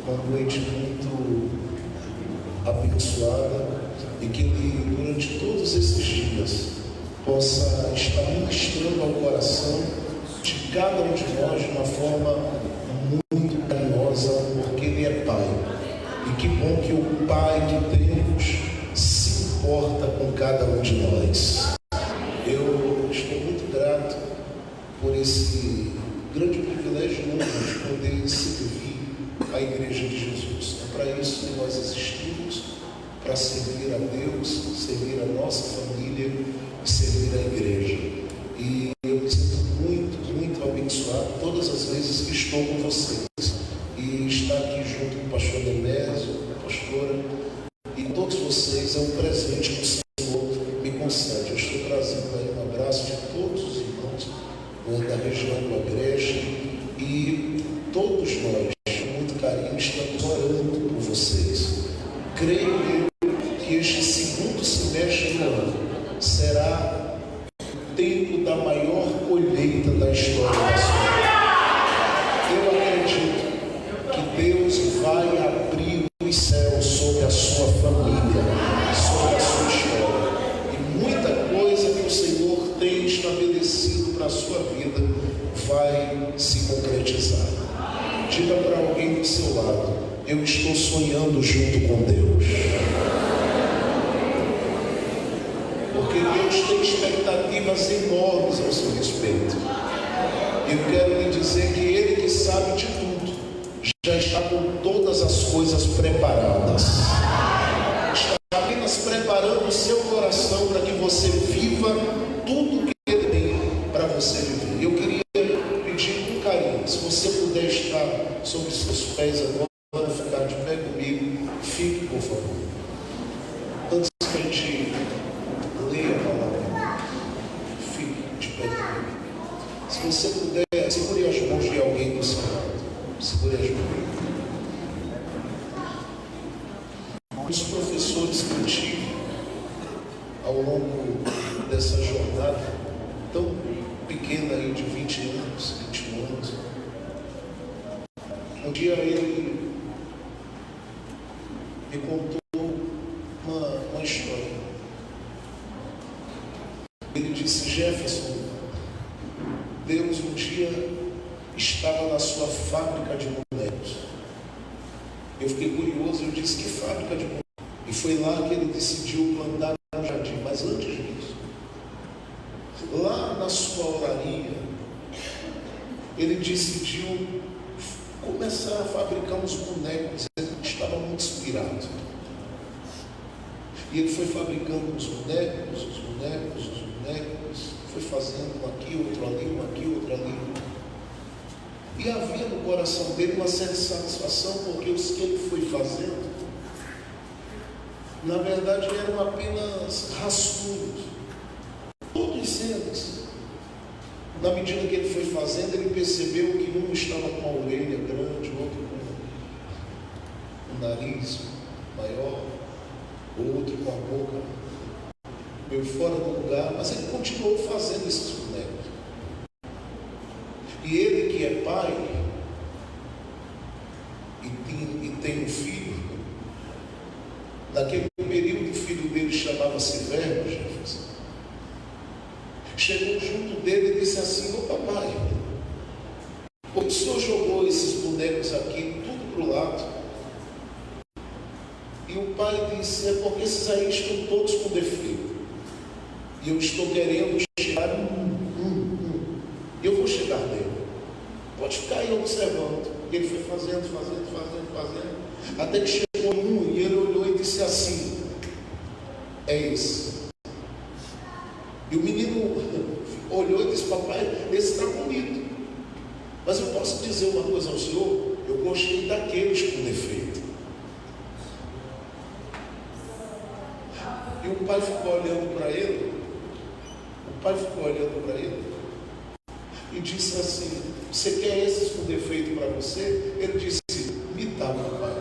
uma noite muito abençoada e que Ele, durante todos esses dias, possa estar ministrando ao coração de cada um de nós de uma forma muito carinhosa, porque Ele é Pai. E que bom que o Pai que temos se importa com cada um de nós. Eu estou muito grato por esse grande privilégio de poder servir a Igreja de Jesus. É para isso que nós existimos, para servir a Deus, servir a nossa família e servir a Igreja. E eu me sinto muito, muito abençoado todas as vezes que estou com vocês. E estar aqui junto com o pastor Nemésio, a pastora, e todos vocês é um presente que o Senhor me concede. Eu estou trazendo aí um abraço de todos os irmãos da região do Agreste e todos nós, com muito carinho, estamos orando por vocês. Creio que este segundo semestre do ano será o tempo da maior colheita da história da sua vida. Eu acredito que Deus vai abrir os céus sobre a sua família, sobre a sua história. E muita coisa que o Senhor tem estabelecido para a sua vida vai se concretizar. Diga para alguém do seu lado: eu estou sonhando junto com Deus. Porque Deus tem expectativas enormes ao seu respeito. Eu quero lhe dizer que Ele que sabe de tudo, já está com todas as coisas preparadas. Está apenas preparando o seu coração para que você viva tudo que Ele tem para você viver. Eu queria pedir com carinho, se você puder estar sobre os seus pés agora, ficar de pé comigo, fique, por favor. Antes que a gente leia a palavra, fique de pé comigo. Se você puder, segure as mãos de alguém do seu lado. Segure as mãos. Os professores que eu tive ao longo dessa jornada tão pequena aí de 20 anos, 21 anos, um dia ele me contou uma história. Ele disse: Jefferson, Deus um dia estava na sua fábrica de bonecos. Eu fiquei curioso, eu disse: que fábrica de bonecos? E foi lá que ele decidiu plantar um jardim. Mas antes disso, lá na sua oraria, ele decidiu começar a fabricar uns bonecos. Ele estava muito inspirado. E ele foi fabricando os bonecos, foi fazendo um aqui, outro ali, um aqui, outro ali. E havia no coração dele uma certa satisfação, porque os que ele foi fazendo, na verdade, eram apenas rascunhos. Todos eles. Na medida que ele foi fazendo, ele percebeu que um estava com a orelha grande, outro com o nariz maior, outro com a boca meio fora do lugar, mas ele continuou fazendo esses bonecos. E ele que é pai e tem um filho, naquele período o filho dele chamava-se Verbo, Jefferson, chegou junto dele e disse assim: ô papai, o senhor jogou esses bonecos aqui tudo para o lado? E o pai disse: é porque esses aí estão todos com defeito. E eu estou querendo chegar eu vou chegar nele. Pode ficar aí observando. E ele foi fazendo, até que chegou um e ele olhou e disse assim: é esse. E o menino olhou e disse: papai, esse está bonito, mas eu posso dizer uma coisa ao senhor, eu gostei daqueles com defeito. E o pai ficou olhando para ele, e disse assim: você quer esses com defeito para você? Ele disse: me dá, papai.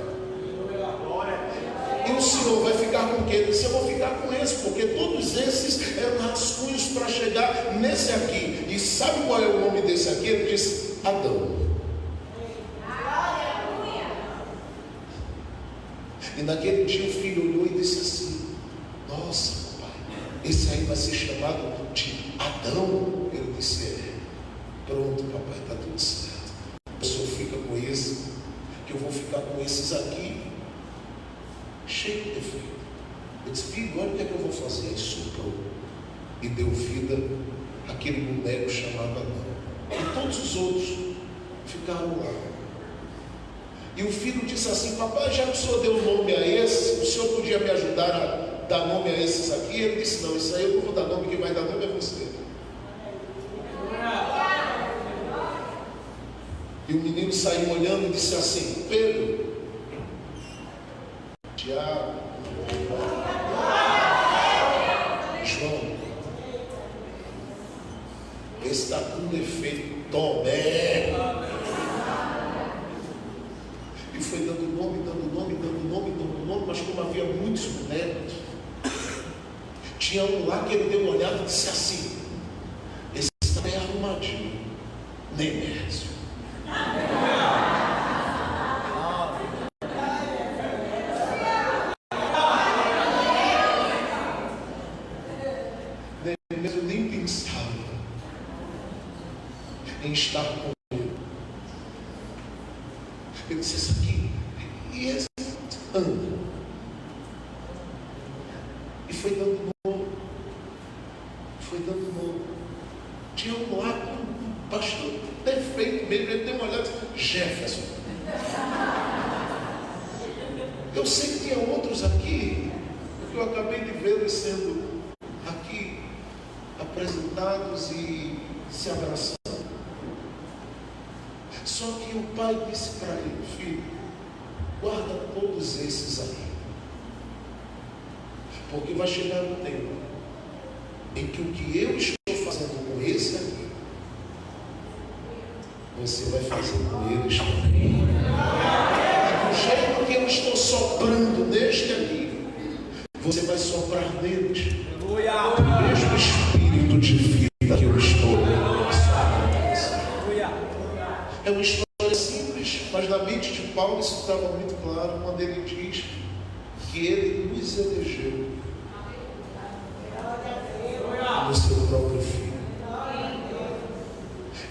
E o senhor vai ficar com quem? Ele disse: eu vou ficar com esse, porque todos esses eram rascunhos para chegar nesse aqui. E sabe qual é o nome desse aqui? Ele disse: Adão. E naquele dia o filho olhou e disse assim: nossa, papai, esse aí vai ser chamado de Adão. Ele disse: é. Pronto, papai, está tudo certo. O senhor fica com esse, que eu vou ficar com esses aqui, cheio de defeito. Eu disse: filho, olha o que é que eu vou fazer. Aí soprou e deu vida àquele boneco chamado Adão. E todos os outros ficaram lá. E o filho disse assim: papai, já que o senhor deu nome a esse, o senhor podia me ajudar a dar nome a esses aqui? Ele disse: não, isso aí eu não vou dar nome, quem vai dar nome é você. E o menino saiu olhando e disse assim: Pedro, Tiago, João, esse está com defeito, Tomé. E foi dando nome, mas como havia muitos bonecos, tinha um lá que ele deu uma olhada e disse assim: esse está bem arrumadinho, Nemésio. Nemésio nem pensava em estar com ele. Ele disse: isso aqui, e esse anda. E foi dando nome. Tinha um lá, um pastor perfeito mesmo. Ele deu uma olhada e disse: Jefferson. Eu sei que tinha outros aqui, porque eu acabei de vê-los sendo aqui apresentados e se abraçando. Só que o pai disse para ele: filho, guarda todos esses aí, porque vai chegar um tempo em que o que eu estou fazendo com esse aqui, você vai fazer com eles também. E do jeito que eu estou soprando neste aqui, você vai soprar neles o mesmo espírito de vida que eu estou soprando. É uma história simples, mas na mente de Paulo isso estava muito claro quando ele diz que ele nos elegeu no seu próprio Filho.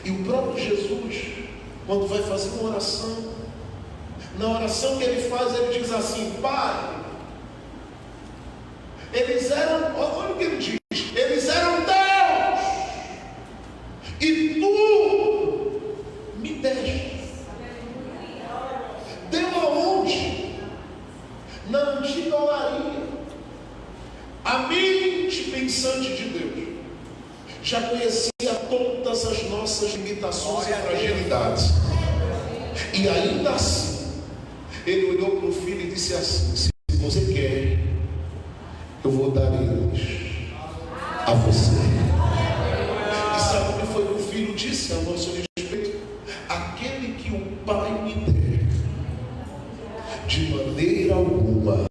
E o próprio Jesus, quando vai fazer uma oração, na oração que ele faz, ele diz assim: Pai, eles eram, olha o que ele diz, eles eram Deus, e tu me deste. Deu aonde? Na antiga olaria. A mente pensante de Deus já conhecia todas as nossas limitações e fragilidades. E ainda assim, ele olhou para o filho e disse assim: se você quer, eu vou dar eles a você. E sabe o que foi que o filho disse a nosso respeito? Aquele que o Pai me der, de maneira alguma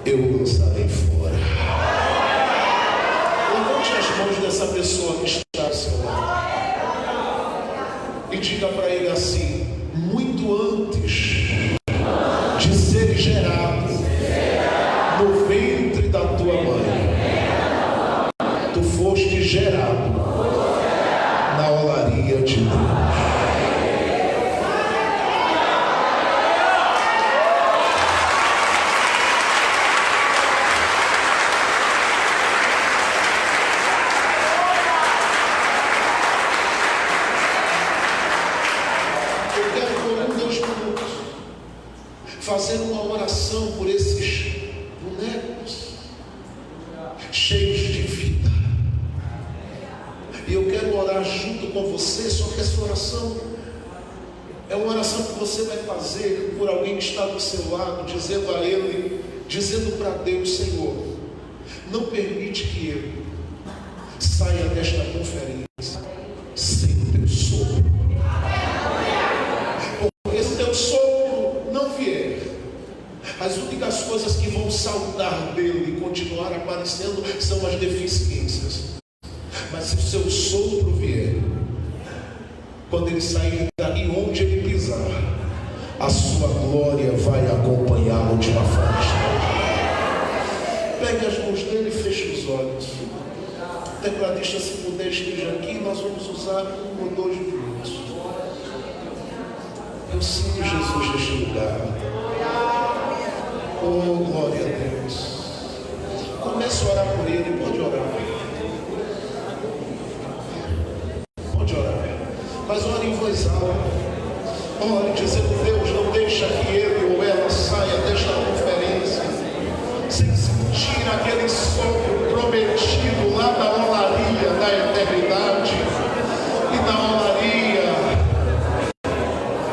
eu lançarei fora. Levante as mãos dessa pessoa que está ao seu lado e diga para ele assim: muito antes de ser gerado no ventre da tua mãe, tu foste gerado na olaria de Deus. Fazer uma oração por esses bonecos cheios de vida. E eu quero orar junto com você. Só que essa oração é uma oração que você vai fazer por alguém que está do seu lado, dizendo a ele, dizendo para Deus: Senhor, não permite que eu saia desta conferência sem o teu sopro. Porque se o teu sopro não vier, as únicas coisas que vão saltar dele e continuar aparecendo são as deficiências. Mas se o seu sopro vier, quando ele sair daqui, onde ele pisar, a sua glória vai acompanhar. gloriá-lo de uma forma extraordinária. Pegue as mãos dele e feche os olhos. Tecladista, se puder, esteja aqui. Nós vamos usar 1 ou 2 minutos. Eu sinto Jesus neste lugar. Oh, glória a Deus. Comece a orar por ele. Pode orar. Pode orar. Mas ore em voz alta. Ore dizendo: Deus, não deixa que ele ou ela saia desta conferência sem sentir aquele sopro prometido lá da olaria da eternidade e da olaria.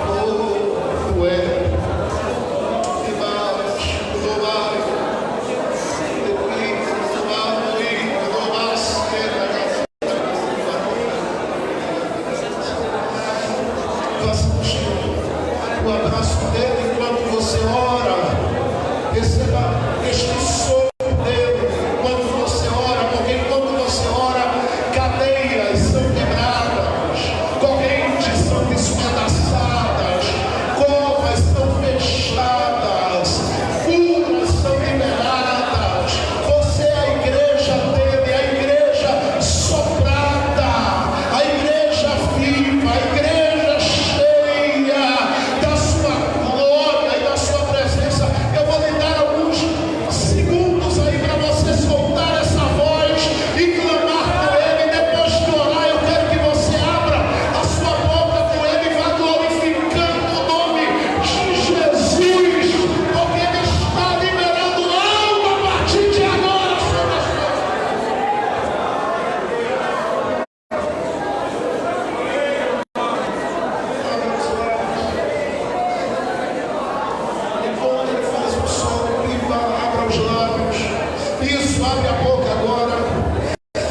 Oh, tu és. O abraço dele enquanto você ora. Receba este sopro dele enquanto você ora, porque enquanto você ora, cadeias são quebradas, correntes são despedaçadas, covas são fechadas, curas são liberadas. Você é a igreja dele, a igreja soprada, a igreja viva, a igreja cheia da sua glória e da sua presença. Eu vou lhe dar alguns segundos aí para você soltar essa voz e clamar com ele. Depois de orar, eu quero que você abra a sua boca com ele e vá glorificando o nome de Jesus, porque ele está liberando algo a partir de agora sobre a sua Enquanto ele faz um som, abra os lábios. Isso, abre a boca agora.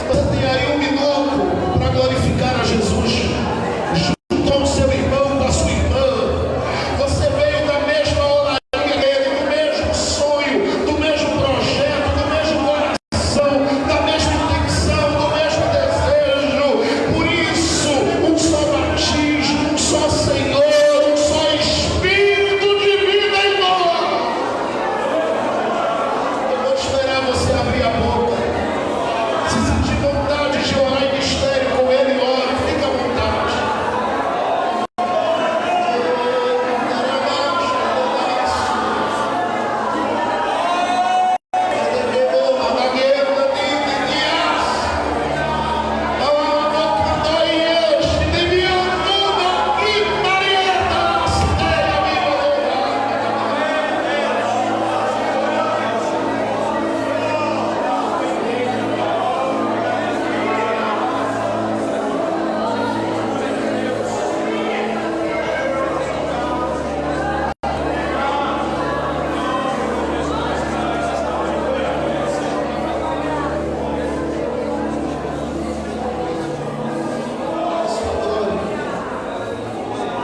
Você tem aí 1 minuto para glorificar a Jesus junto ao seu irmão, com a sua irmã. Você veio da mesma oraria dele, do mesmo sonho, do mesmo projeto, do mesmo coração, da mesma intenção, do mesmo desejo. Por isso, um só batismo, um só Senhor, um só Espírito de vida e morte. Eu vou esperar você abrir a boca. Se sentir vontade de orar em mistério com ele, ore, fica à vontade.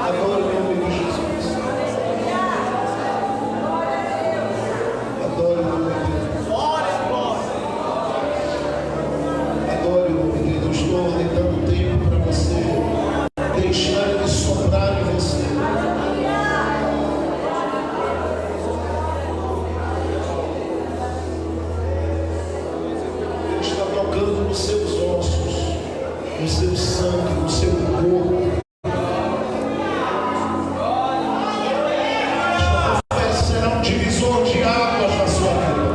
Adore o nome de Jesus. Adore o nome dele. Adore o nome dele. Eu estou dando tempo para você deixar ele soprar em você. Ele está tocando nos seus ossos, no seu sangue, no seu corpo. Será um divisor de águas na sua vida.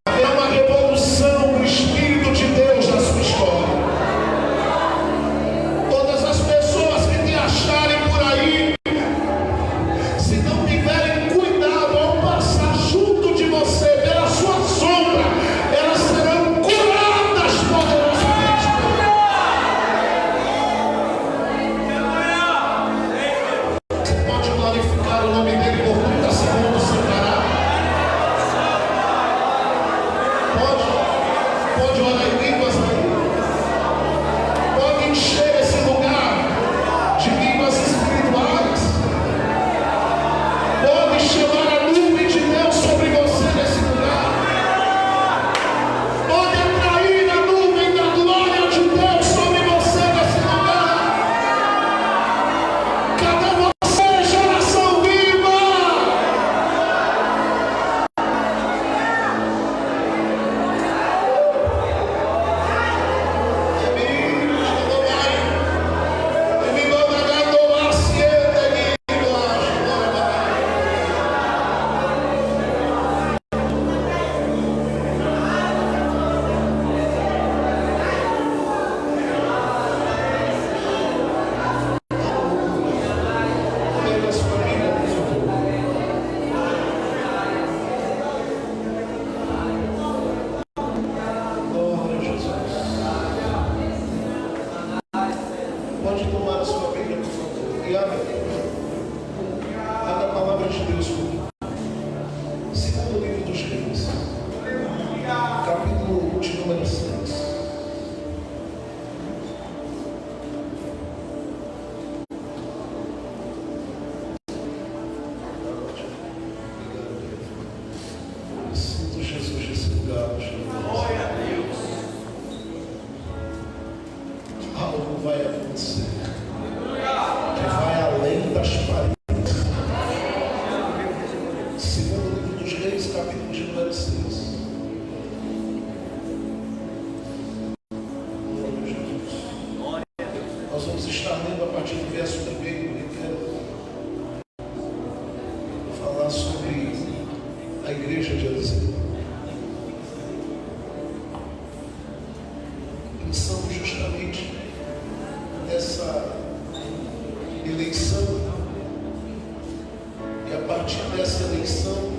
Haverá uma revolução do Espírito de Deus na sua história. Todas as pessoas que te acharem por aí, se não tiverem cuidado ao passar junto de você, pela sua sombra, elas serão curadas poderosamente. Você pode glorificar o nome dele por 30 segundos sem parar. Pode orar em línguas aí. Pode encher esse lugar de línguas espirituais. Pode chamar a nuvem de Deus sobre você nesse lugar. Pode atrair a nuvem da glória de Deus sobre você nesse lugar. Cadê você, geração viva? sobre a igreja de Eliseu. Pensamos justamente nessa eleição, e a partir dessa eleição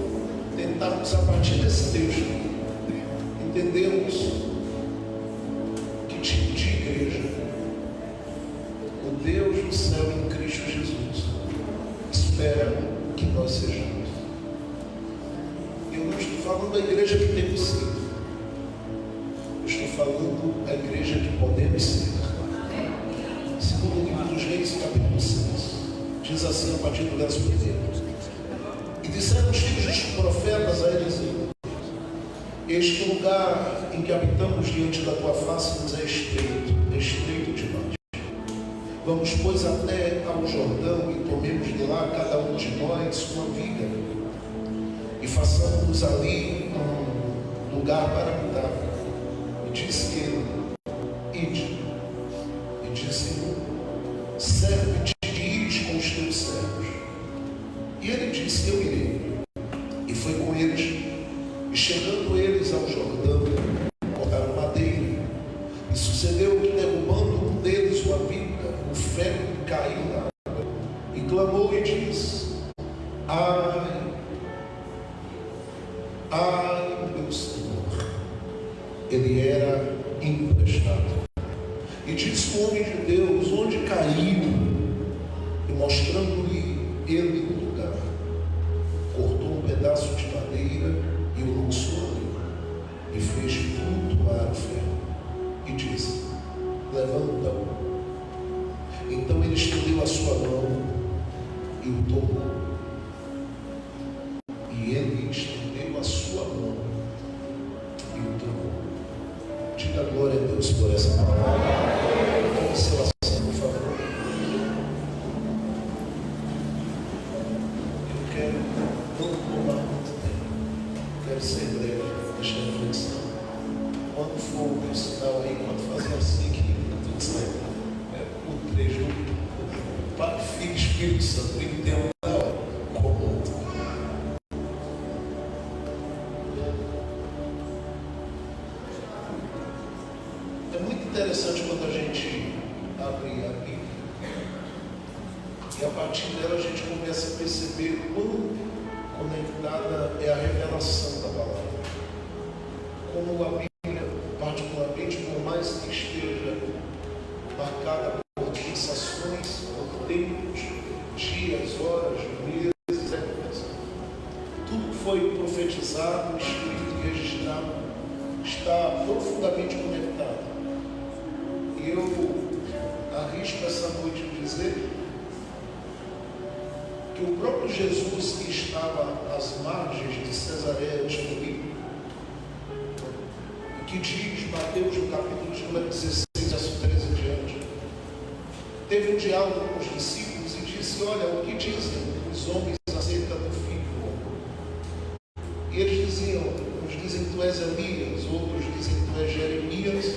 tentarmos, a partir desse texto, entendermos que tipo de igreja o Deus do céu em Cristo Jesus espera que nós sejamos. Eu não estou falando da igreja que temos sido, eu estou falando da igreja que podemos ser. Segundo o livro dos Reis, capítulo 6, diz assim a partir do verso 1: E disseram os filhos dos profetas a Eliseu: Eis que o lugar em que habitamos diante da tua face nos é estreito demais. Vamos, pois, até ao Jordão e tomemos de lá cada um de nós uma viga, e façamos ali um lugar para habitar. E disse ele: Ide. E disse: Serve-te de ires com os teus servos. E ele disse: Eu irei. E foi com eles. E chegando eles ao Jordão, cortaram madeira. E sucedeu que, derrubando um deles uma viga, o ferro caiu na água. E clamou e disse: Ai, meu Senhor. Ele era emprestado. E disse o homem de Deus: Onde caiu? E mostrando-lhe ele o lugar, cortou um pedaço de madeira e o lançou ali, e fez flutuar o ferro, e disse: Levanta-o. Então ele estendeu a sua mão e o tomou. E ele estendeu a sua mão e o tomou. Diga glória a Deus por essa palavra. Vamos ser assim, por favor. Eu quero não tomar muito tempo. Quero ser breve, deixar a reflexão. Quando for o sinal aí, quando fazer assim, que tudo certo. O trecho, Pai, Filho e Espírito Santo, entendo na hora, comum. É muito interessante quando a gente abre a Bíblia e a partir dela a gente começa a perceber quão conectada é a revelação da palavra. Como a Bíblia, particularmente, por mais que esteja marcada por sensações, por tempos, dias, horas, meses, épocas, tudo que foi profetizado, escrito e registrado está profundamente conectado. E eu arrisco essa noite dizer que o próprio Jesus, que estava às margens de Cesareia de Filipe, que diz Mateus no capítulo de número 16, verso 13 em diante, teve um diálogo com os discípulos e disse: Olha, o que dizem os homens acerca do Filho do Homem? E eles diziam: uns dizem que tu és Elias, outros dizem que tu és Jeremias,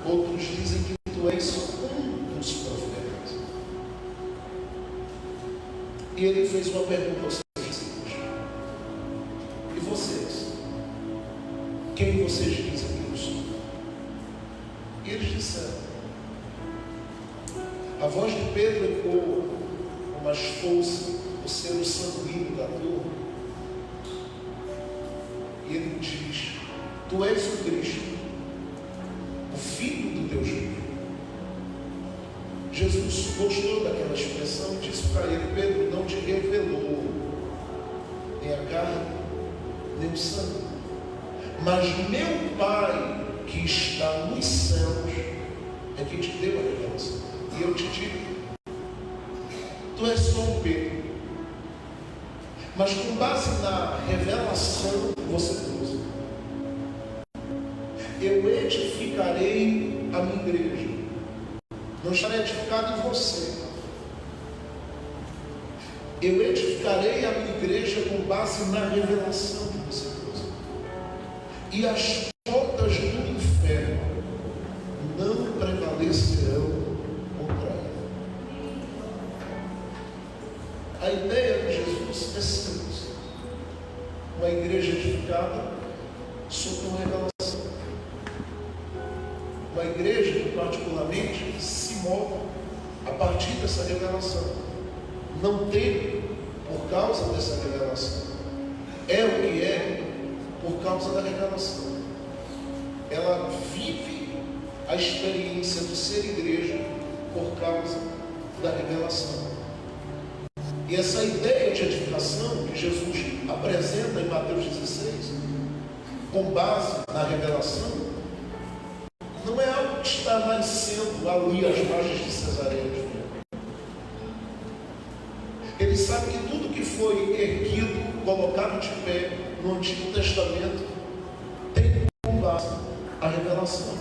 outros dizem que tu és um dos profetas. E ele fez uma pergunta aos seus discípulos: E vocês? Quem vocês dizem que eu sou? E eles disseram. A voz de Pedro ecoou com mais força o selo sanguíneo da turma. E ele diz: Tu és o Cristo, o Filho do Deus vivo. Jesus gostou daquela expressão e disse para ele: Pedro, não te revelou nem a carne, nem o sangue, mas meu Pai que está nos céus é que te deu a revelação. E eu te digo: tu és só um Pedro, mas com base na revelação que você trouxe, eu edificarei a minha igreja. Não estará edificado em você. Eu edificarei a minha igreja com base na revelação que você trouxe. E as portas do inferno não prevalecerão contra ela. A ideia de Jesus é simples. uma igreja edificada sobre uma revelação. Uma igreja que particularmente se move a partir dessa revelação. Não tem por causa dessa revelação. É o que é por causa da revelação. Ela vive a experiência do ser igreja por causa da revelação. E essa ideia de edificação que Jesus apresenta em Mateus 16, com base na revelação, não é algo que está nascendo ali às margens de Cesareia. Ele sabe que tudo que foi erguido, colocado de pé no Antigo Testamento, tem como base a revelação.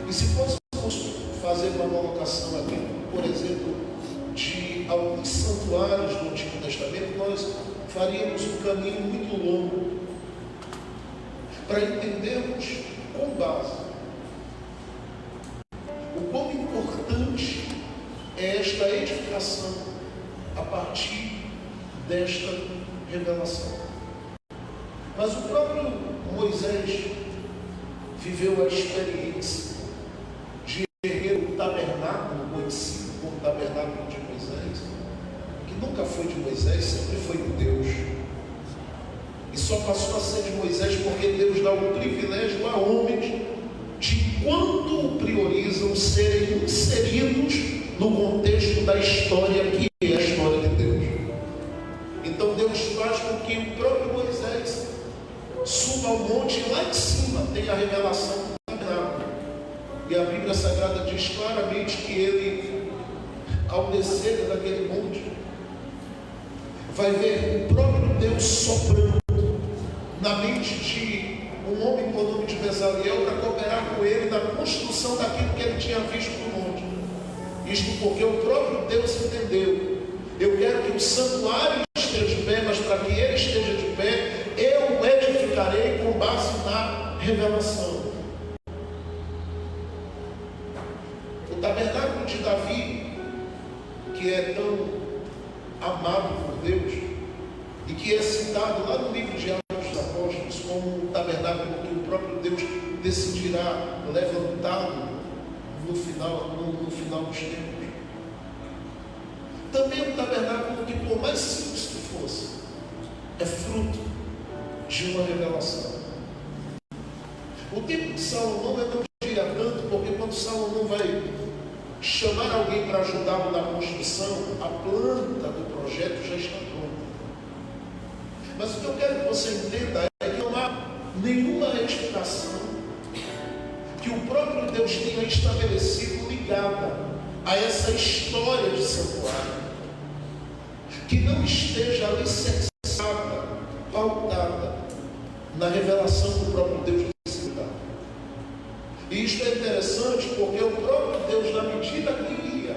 E se fôssemos fazer uma colocação aqui, por exemplo, de alguns santuários do Antigo Testamento, nós faríamos um caminho muito longo para entendermos com base o quão importante é esta edificação a partir desta revelação. Mas o próprio Moisés viveu a experiência de erguer o tabernáculo, conhecido como tabernáculo de Moisés, que nunca foi de Moisés, sempre foi de Deus. E só passou a ser de Moisés porque Deus dá o privilégio a homens de, quando o priorizam, serem inseridos no contexto da história que é a história de Deus. Então Deus faz com que o próprio Moisés suba ao monte e lá em cima tem a revelação do tabernáculo. E a Bíblia Sagrada diz claramente que ele, ao descer daquele monte, vai ver o próprio Deus soprando na mente de um homem por nome de Bezaleel para cooperar com ele na construção daquilo que ele tinha visto no monte. Isto porque o próprio Deus entendeu: eu quero que o santuário esteja de pé, mas para que ele esteja de pé, eu o edificarei com base na revelação. O tabernáculo de Davi, que é tão amado por Deus e que é citado lá no livro de Atos dos Apóstolos como o tabernáculo que o próprio Deus decidirá levantá-lo no final dos tempos. Também é um tabernáculo que, por mais simples que fosse, é fruto de uma revelação. O tempo de Salomão eu não diria tanto, porque quando Salomão vai chamar alguém para ajudá-lo na construção, a planta do projeto já está pronta. Mas o que eu quero que você entenda é que não há nenhuma edificação que o próprio Deus tenha estabelecido ligada a essa história de santuário, que não esteja alicerçada, pautada na revelação do próprio Deus nesse lugar. E isto é interessante porque o próprio Deus, na medida que ia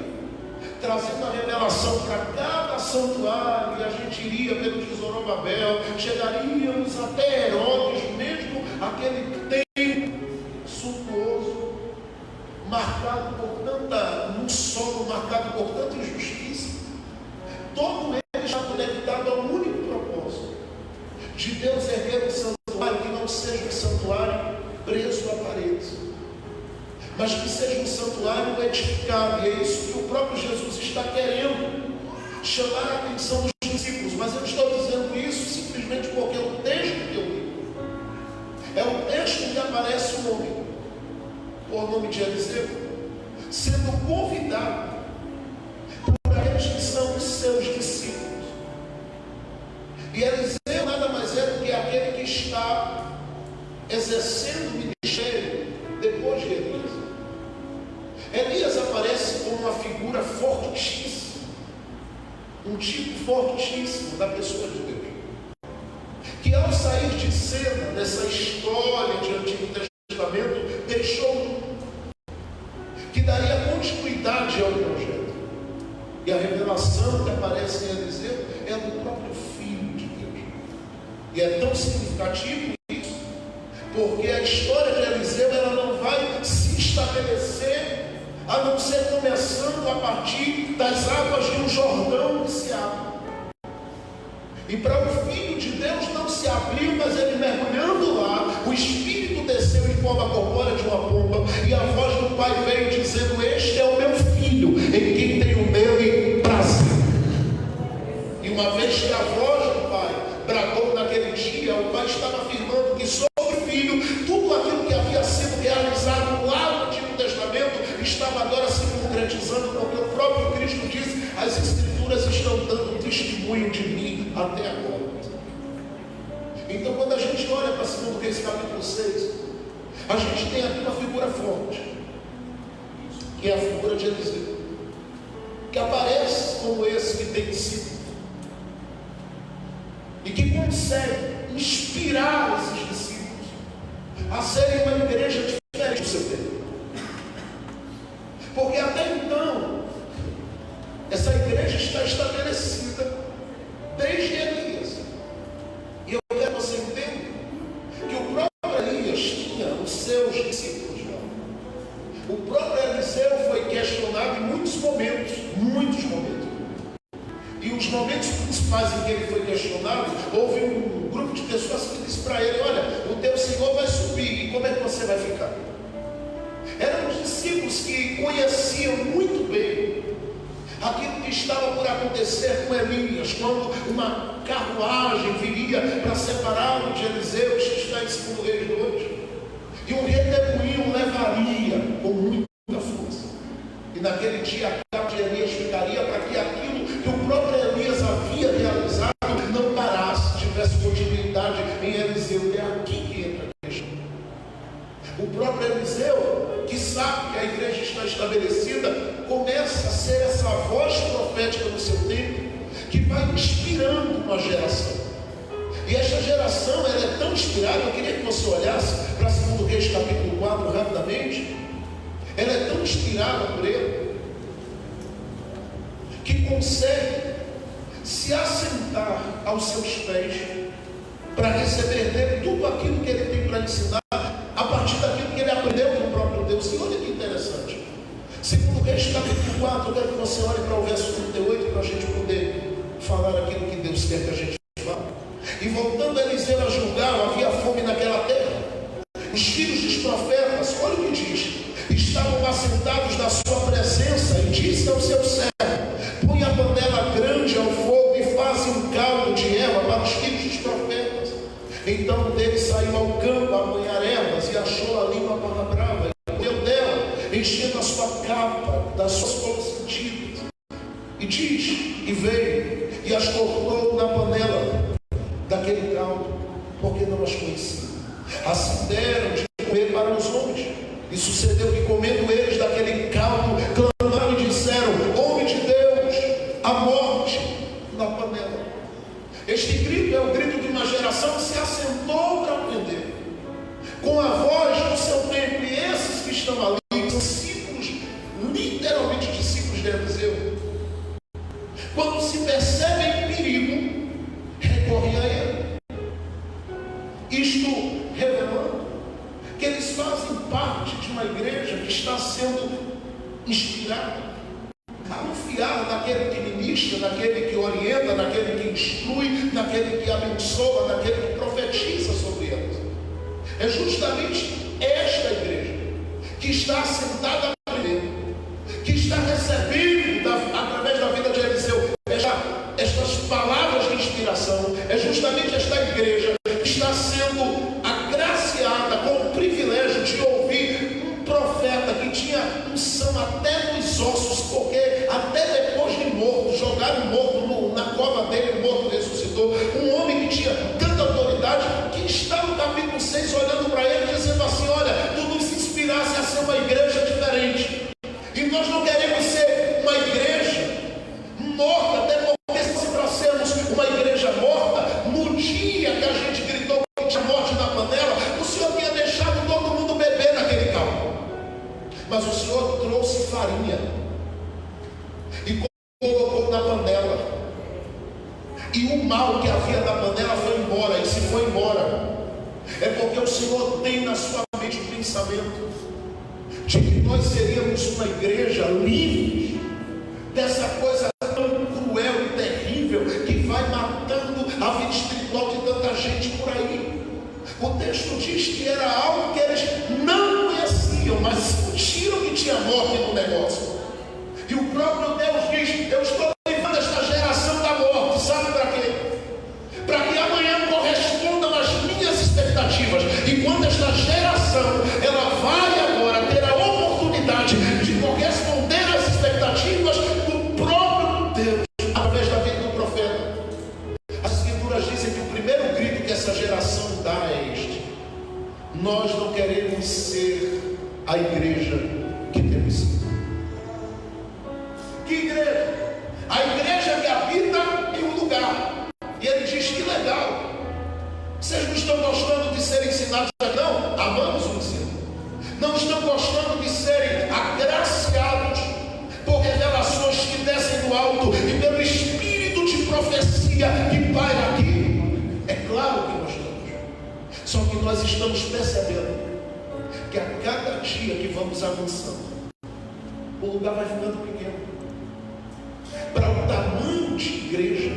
trazendo a revelação para cada santuário, e a gente iria pelo de Zorobabel, chegaríamos até Herodes, mesmo aquele templo suntuoso, marcado por num solo marcado por tanta injustiça. Todo ele está conectado ao único propósito de Deus erguer um santuário que não seja um santuário preso a paredes, mas que seja um santuário edificado. E é isso que o próprio Jesus está querendo chamar a atenção dos discípulos. Mas eu não estou dizendo isso simplesmente porque é o texto que eu li. É o texto que aparece um homem por nome de Eliseu sendo convidado por aqueles que são os seus discípulos. E Eliseu nada mais é do que aquele que está exercendo o ministério depois de Elias. Elias aparece como uma figura fortíssima, um tipo fortíssimo da pessoa de Deus, que ao sair de cena nessa história de Antigo Testamento, deixou que daria continuidade ao projeto. E a revelação que aparece em Eliseu é do próprio Filho de Deus. E é tão significativo isso, porque a história de Eliseu ela não vai se estabelecer a não ser começando a partir das águas de um Jordão que se abre. E para o Filho de Deus não se abriu, mas ele mergulhando lá, o Espírito desceu em forma corpórea de uma pomba, e a voz do Pai veio dizendo: este é o meu Filho, em quem tenho nele prazer. E uma vez que a voz do Pai bradou naquele dia, o Pai estava afirmando que sobre o Filho, tudo aquilo que havia sido realizado lá no Antigo Testamento, estava agora se concretizando, porque o próprio Cristo diz: as Escrituras estão dando testemunho de mim até agora. Então, quando a gente olha para 2 Reis capítulo 6, a gente tem aqui uma figura forte, que é a figura de Eliseu, que aparece como esse que tem discípulo, e que consegue inspirar esses discípulos a serem uma igreja diferente do seu tempo. Porque até então, essa igreja está estabelecida desde Elias. E eu quero que você entenda que o próprio Elias tinha os seus discípulos. O próprio Eliseu foi questionado em muitos momentos. E os momentos principais em que ele foi questionado, houve um grupo de pessoas que disse para ele: olha, o teu Senhor vai subir, e como é que você vai ficar? Eram os discípulos que conheciam muito bem aquilo que estava por acontecer com Elias, quando uma carruagem viria para separá-lo de Eliseu, que está em 2 Reis 2, e um redemoinho o levaria com muita força. E naquele dia a capa de Elias ficaria para que aquilo que o próprio Elias havia realizado não parasse, tivesse continuidade em Eliseu. É aqui que entra a questão. O próprio Eliseu, que sabe que a igreja está estabelecida, começa a ser essa voz profética no seu tempo, que vai inspirando uma geração. E esta geração, ela é tão inspirada. Eu queria que você olhasse para 2 Reis capítulo 4 rapidamente. Ela é tão inspirada por ele, que consegue se assentar aos seus pés para receber dele tudo aquilo que ele tem para ensinar, a partir daquilo que ele aprendeu com o próprio Deus. E olha que interessante, 2 Reis capítulo 4, eu quero que você olhe para o verso 38, para a gente poder falar aquilo que Deus quer que a gente fale. E voltando Eliseu a Gilgal, havia fome naquela terra. Os filhos dos profetas, olha o que diz, estavam assentados na sua presença, e disse ao seu servo: põe a panela grande ao fogo e faze um caldo de erva para os filhos dos profetas. Então dele saiu ao campo a apanhar ervas, e achou ali uma panela brava, e comeu dela, enchendo a sua capa das suas colas sentidas. E diz, e veio, e as cortou na panela daquele caldo, porque não as conhecia. Assim deram de comer para os homens. E sucedeu que, comendo eles daquele caldo, clamaram e disseram: homem de Deus, a morte na panela. Este grito é o grito de uma geração que se assentou para aprender, com a voz do seu tempo. E esses que estão ali, discípulos, literalmente discípulos de Eliseu, quando se percebem em perigo, recorrem a ele. Isto revelando que eles fazem parte de uma igreja que está sendo inspirada a confiar naquele que ministra, naquele que orienta, naquele que instrui, naquele que abençoa, naquele que profetiza sobre eles. É justamente esta igreja que está assentada a aprender, que está recebendo através da vida de Eliseu estas palavras de inspiração. É justamente esta igreja que está sendo agraciada com o privilégio de ouvir um profeta que tinha unção até nos ossos, porque até depois de morto, jogaram morto na cova dele, o morto ressuscitou. Um homem que tinha tanta autoridade, que está no capítulo 6 olhando para ele, dizendo assim: olha, tu nos inspirasse a ser uma igreja diferente, e nós não queremos ser uma igreja morta, até porque se para sermos uma igreja morta, no dia que a gente gritou que tinha morte na panela, o Senhor tinha deixado todo mundo beber naquele caldo, mas o Senhor trouxe farinha e colocou na panela, e o mal que havia na panela foi embora. E se foi embora, é porque o Senhor tem na sua mente o pensamento de que nós seríamos uma igreja livre dessa coisa tão cruel e terrível, que vai matando a O texto diz que era algo que eles não conheciam, mas sentiram que tinha morte no negócio. E o próprio Deus diz: eu estou levando esta geração da morte. Sabe para quê? Para que amanhã correspondam às minhas expectativas. E quando esta geração ela vai agora ter a oportunidade de corresponder às expectativas do próprio Deus através da vida do profeta, as escrituras dizem que o primeiro grito que essa geração dá é este: nós não queremos ser a igreja que temos sido. Que igreja? A igreja que habita em um lugar. E ele diz: que legal, vocês não estão gostando de serem ensinados? Não, amamos o ensino. Não estão gostando de serem agraciados por revelações que descem do alto e pelo espírito de profecia que paira aqui? É claro que nós estamos. Só que nós estamos percebendo que a cada dia que vamos avançando, o lugar vai ficando pequeno para o tamanho de igreja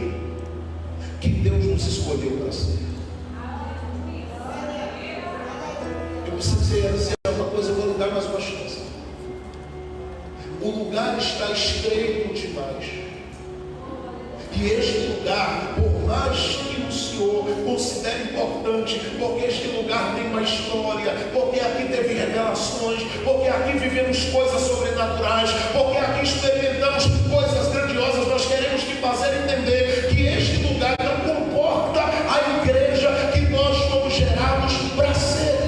que Deus nos escolheu para ser. Eu preciso dizer uma coisa, eu vou lhe dar mais uma chance. O lugar está estreito demais. E este lugar, por mais que o Senhor considere importante, porque este lugar tem uma história, porque aqui teve revelações, porque aqui vivemos coisas sobrenaturais, porque aqui experimentamos coisas grandiosas, nós queremos te fazer entender que este lugar não comporta a igreja que nós fomos gerados para ser.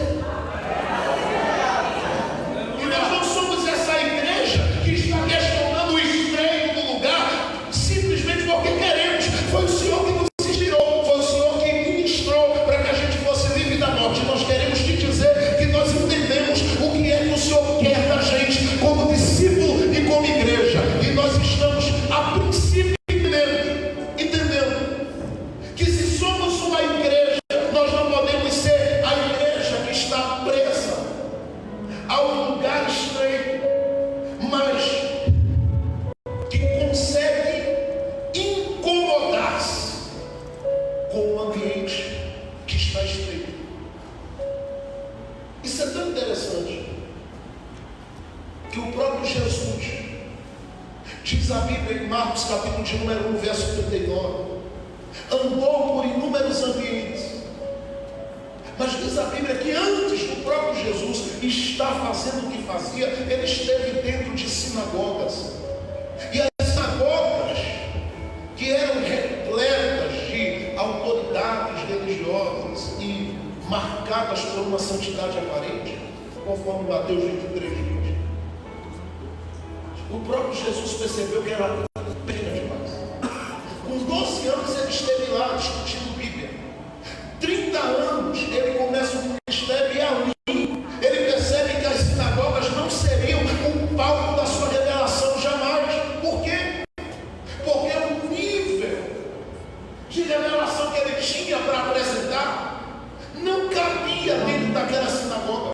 E nós não somos essa igreja que está questionando o estreito do lugar simplesmente porque queremos. Foi o Senhor que nos inspirou, foi o Senhor que ministrou para que a gente fosse livre da morte. Nós queremos te dizer que nós entendemos o que é que o Senhor quer da gente como discípulo e como igreja. E nós estamos a princípio entendendo que se somos uma igreja, nós não podemos ser a igreja que está presa ao lugar estreito, mas que consegue incomodar-se com o ambiente que está estreito. Isso é tão interessante que o próprio Jesus diz a Bíblia em Marcos capítulo de número 1, verso 39, andou por inúmeros ambientes, mas diz a Bíblia que antes do próprio Jesus estar fazendo o que fazia, ele esteve dentro de sinagogas. E as sinagogas, que eram repletas de autoridades religiosas e marcadas por uma santidade aparente, conforme Mateus 23 diz, o próprio Jesus percebeu que era pena demais. Com 12 anos ele esteve lá discutindo Bíblia. 30 anos ele começa o ministério e ali ele percebe que as sinagogas não seriam um palco da sua revelação jamais. Por quê? Porque o nível de revelação que ele tinha para apresentar não cabia dentro daquela sinagoga.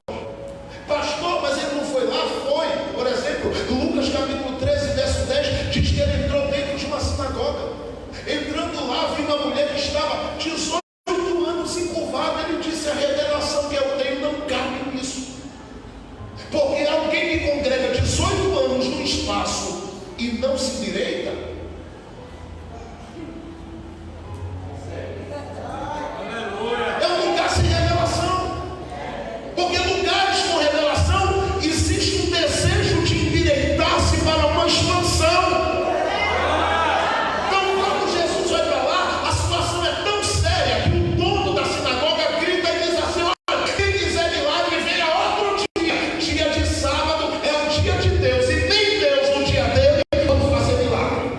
Pastor, mas ele não foi lá? Foi. Por exemplo, Lucas capítulo 13, verso 10 diz que ele entrou dentro de uma sinagoga. Entrando lá, viu uma mulher que estava 18 anos encurvada. Ele disse: a revelação que eu tenho não cabe nisso. Porque alguém que congrega 18 anos num espaço e não se endireita, é um lugar sem revelação. Porque lugares com revelação existe um desejo de endireitar-se para uma expansão. Então, quando Jesus vai para lá, a situação é tão séria que o dono da sinagoga grita e diz assim: olha, quem quiser milagre, venha outro dia. Dia de sábado é o dia de Deus, e nem Deus no dia dele vamos fazer milagre.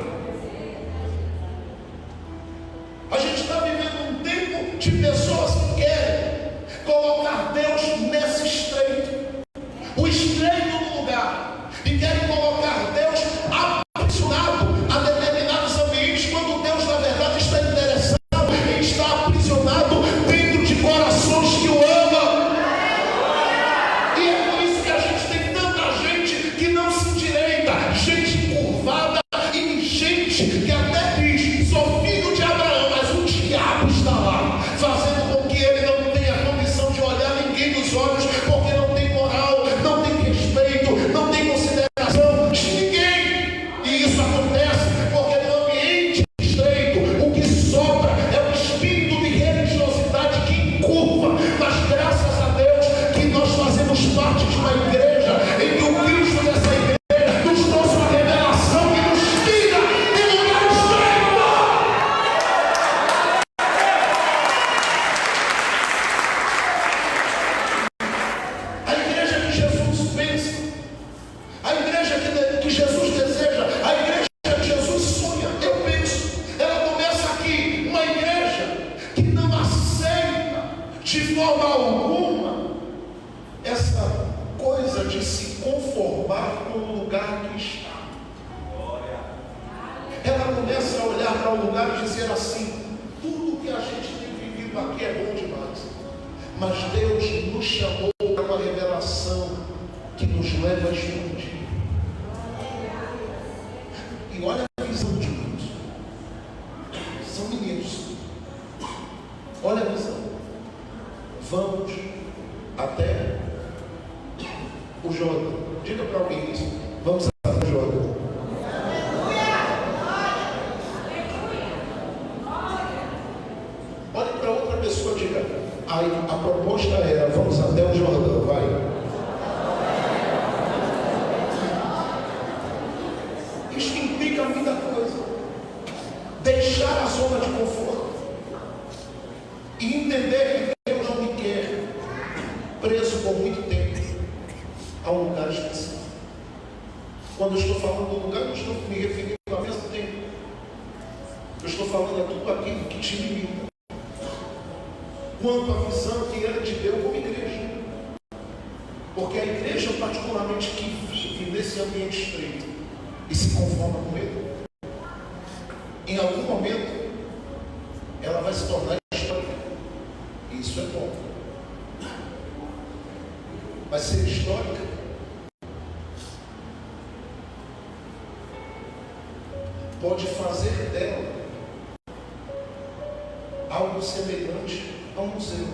A gente está vivendo um tempo de pessoas que querem colocar Deus nesse estreito, o estreito do lugar, e querem colocar Deus aprisionado a determinados ambientes, quando Deus na verdade está interessado em estar aprisionado dentro de corações que o amam. E é por isso que a gente tem tanta gente que não se endireita, gente curvada e gente que até diz: sou filho de Abraão, mas o diabo está lá, fazendo com que De forma alguma, essa coisa de se conformar com o lugar que está. Ela começa a olhar para o lugar e dizer assim: tudo que a gente tem vivido aqui é bom demais. Mas Deus nos chamou para uma revelação que nos leva a expandir. E olha a visão de Deus. São meninos. Olha a visão. Vamos até o Jordão. Diga para alguém isso. Vamos até o Jordão. Olhe para outra pessoa e diga: a proposta era: vamos até o Jordão. Vai. Isso implica muita coisa. Deixar a zona de conforto e entender que Deus não me quer preso por muito tempo a um lugar específico. Quando eu estou falando do lugar, eu não estou me referindo ao mesmo tempo. Eu estou falando a tudo aquilo que te limita, quanto à visão que Ele te deu como igreja. Porque a igreja, particularmente, que vive nesse ambiente estreito e se conforma com ele, em algum momento ela vai se tornar histórica. E isso é bom. Vai ser histórica pode fazer dela algo semelhante a um museu.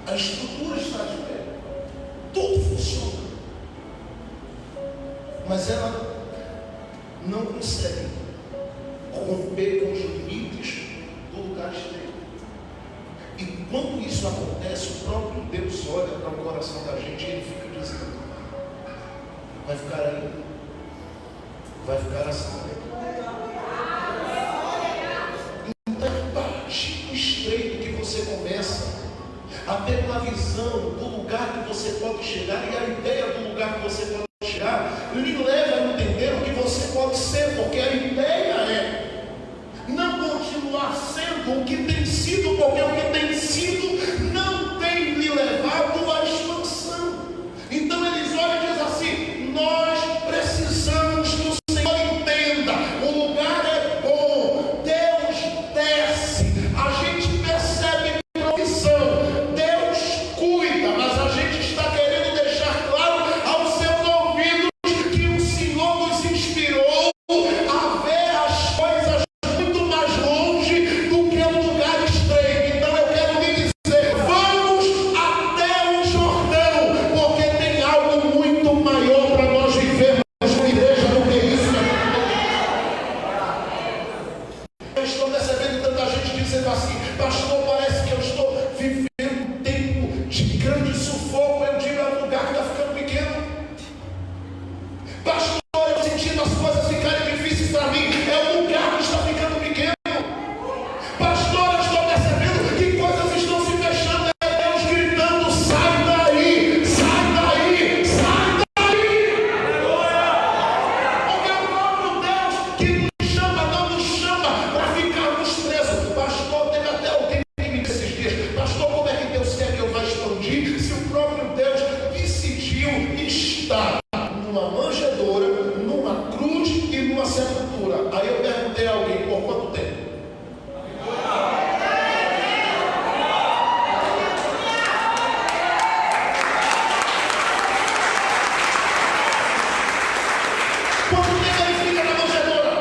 A estrutura está de pé, tudo funciona, mas ela não consegue romper com os limites do lugar estreito. E quando isso acontece, o próprio Deus olha para o coração da gente e Ele fica dizendo: vai ficar aí, vai ficar assim. Então, a partir do estreito que você começa a ter uma visão do lugar que você pode chegar, e a ideia do lugar que você pode chegar lhe leva a entender o que você pode ser, porque a ideia é não continuar sendo o que tem sido, porque o que tem sido não tem lhe levado à expansão. Então eles olham e dizem assim: nós precisamos que o Senhor entenda, o lugar é bom, Deus desce, a gente percebe provisão, Deus cuida, mas a gente está querendo deixar claro aos seus ouvidos que o Senhor nos inspirou a ver as coisas muito mais longe do que o lugar estreito. Então eu quero lhe dizer: vamos até o Jordão, porque tem algo muito maior para nós vivermos na igreja do que isso. Eu estou percebendo tanta gente dizendo assim: pastor, parece que eu estou vivendo um tempo de grande sufoco. Eu digo: é um lugar que está ficando pequeno. Pastor, eu sentindo as coisas ficarem difíceis para mim. É um lugar que está ficando pequeno. Pastor, eu estou percebendo que coisas estão se fechando. É Deus gritando: sai daí, sai daí, sai daí. Porque o próprio Deus que nos chama, não nos chama para ficarmos presos. Pastor, teve até alguém que me disse esses dias: pastor, como é que Deus quer que eu vá expandir se o próprio Deus decidiu estar numa manjedoura, numa cruz e numa sepultura? Aí eu perguntei a alguém: por quanto tempo? Quanto tempo ele fica na manjedoura?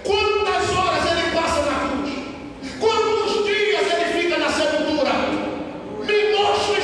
Quantas horas ele passa na cruz? Quantos dias ele fica na sepultura? Me mostre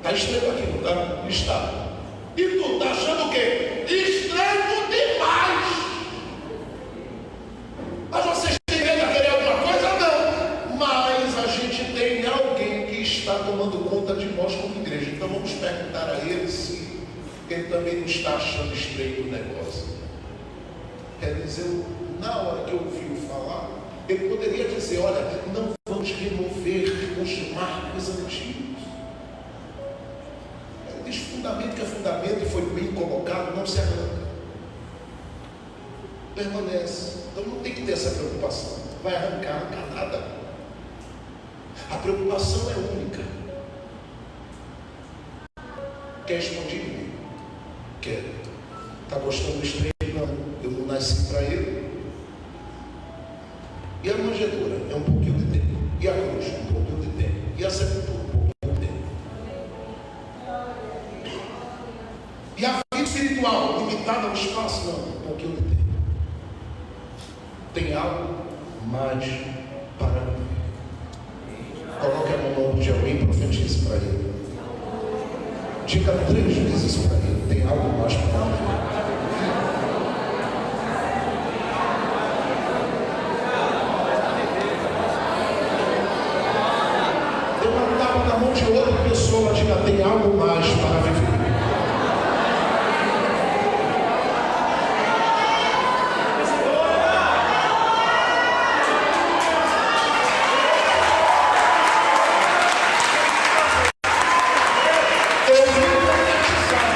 Está estreito aqui, não está? Está. E tu está achando o quê? Estreito demais. Mas vocês têm medo de querer alguma coisa? Não. Mas a gente tem alguém que está tomando conta de nós como igreja. Então vamos perguntar a ele se ele também não está achando estreito o negócio. Eliseu, na hora que ouviu falar, ele poderia dizer: olha, não vamos remover os marcos antigos. Ele diz: fundamento que é fundamento e foi bem colocado, não se arranca, permanece. Então não tem que ter essa preocupação. Vai arrancar nada. A preocupação é única. Quer escondido? Quer. Está gostando do estreito? Não. Eu não nasci para ele. E a manjedoura é um pouquinho de tempo. E a cruz, um pouquinho de tempo. E a sepultura, um pouquinho de tempo. E a vida espiritual, limitada ao espaço, não, um pouquinho de tempo. Tem algo mais para mim. Coloque a mão no ombro de alguém e profetize para ele. Diga 3 vezes para ele: tem algo mais para mim. Na mão de outra pessoa, diga: tem algo mais para viver. Eu vim profetizar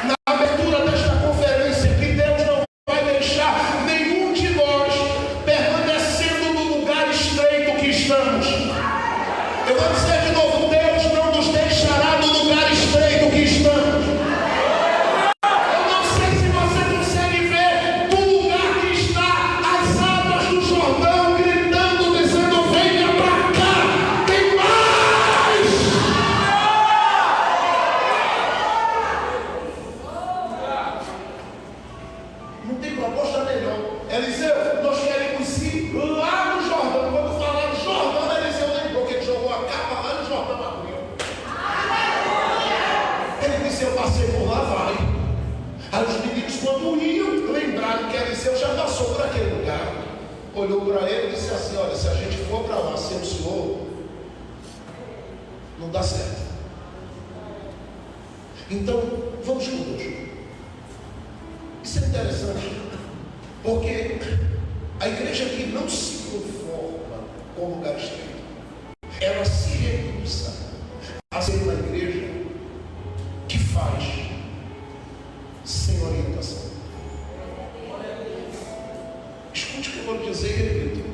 na abertura desta conferência que Deus não vai deixar nenhum de nós permanecendo no lugar estreito que estamos. Eu vou dizer de novo: Deus não nos deixará no lugar estreito que estamos. Eu não sei se você consegue ver do lugar que está as águas do Jordão gritando, dizendo: venha para cá, tem mais. Não tem proposta melhor. Eliseu, nós queremos ir lá no Jordão. Quando falaram Jordão, Eliseu lembrou que ele jogou a capa lá no Jordão abriu. Ele disse: eu passei por lá, vai. Aí os meninos, quando iam, lembraram que Eliseu já passou por aquele lugar. Olhou para ele e disse assim: olha, se a gente for para lá sem o senhor, não dá certo. Então, vamos conosco. Isso é interessante, porque a igreja que não se conforma com o lugar estreito, ela se recusa a ser uma igreja que faz sem orientação. Escute o que eu vou dizer e repito.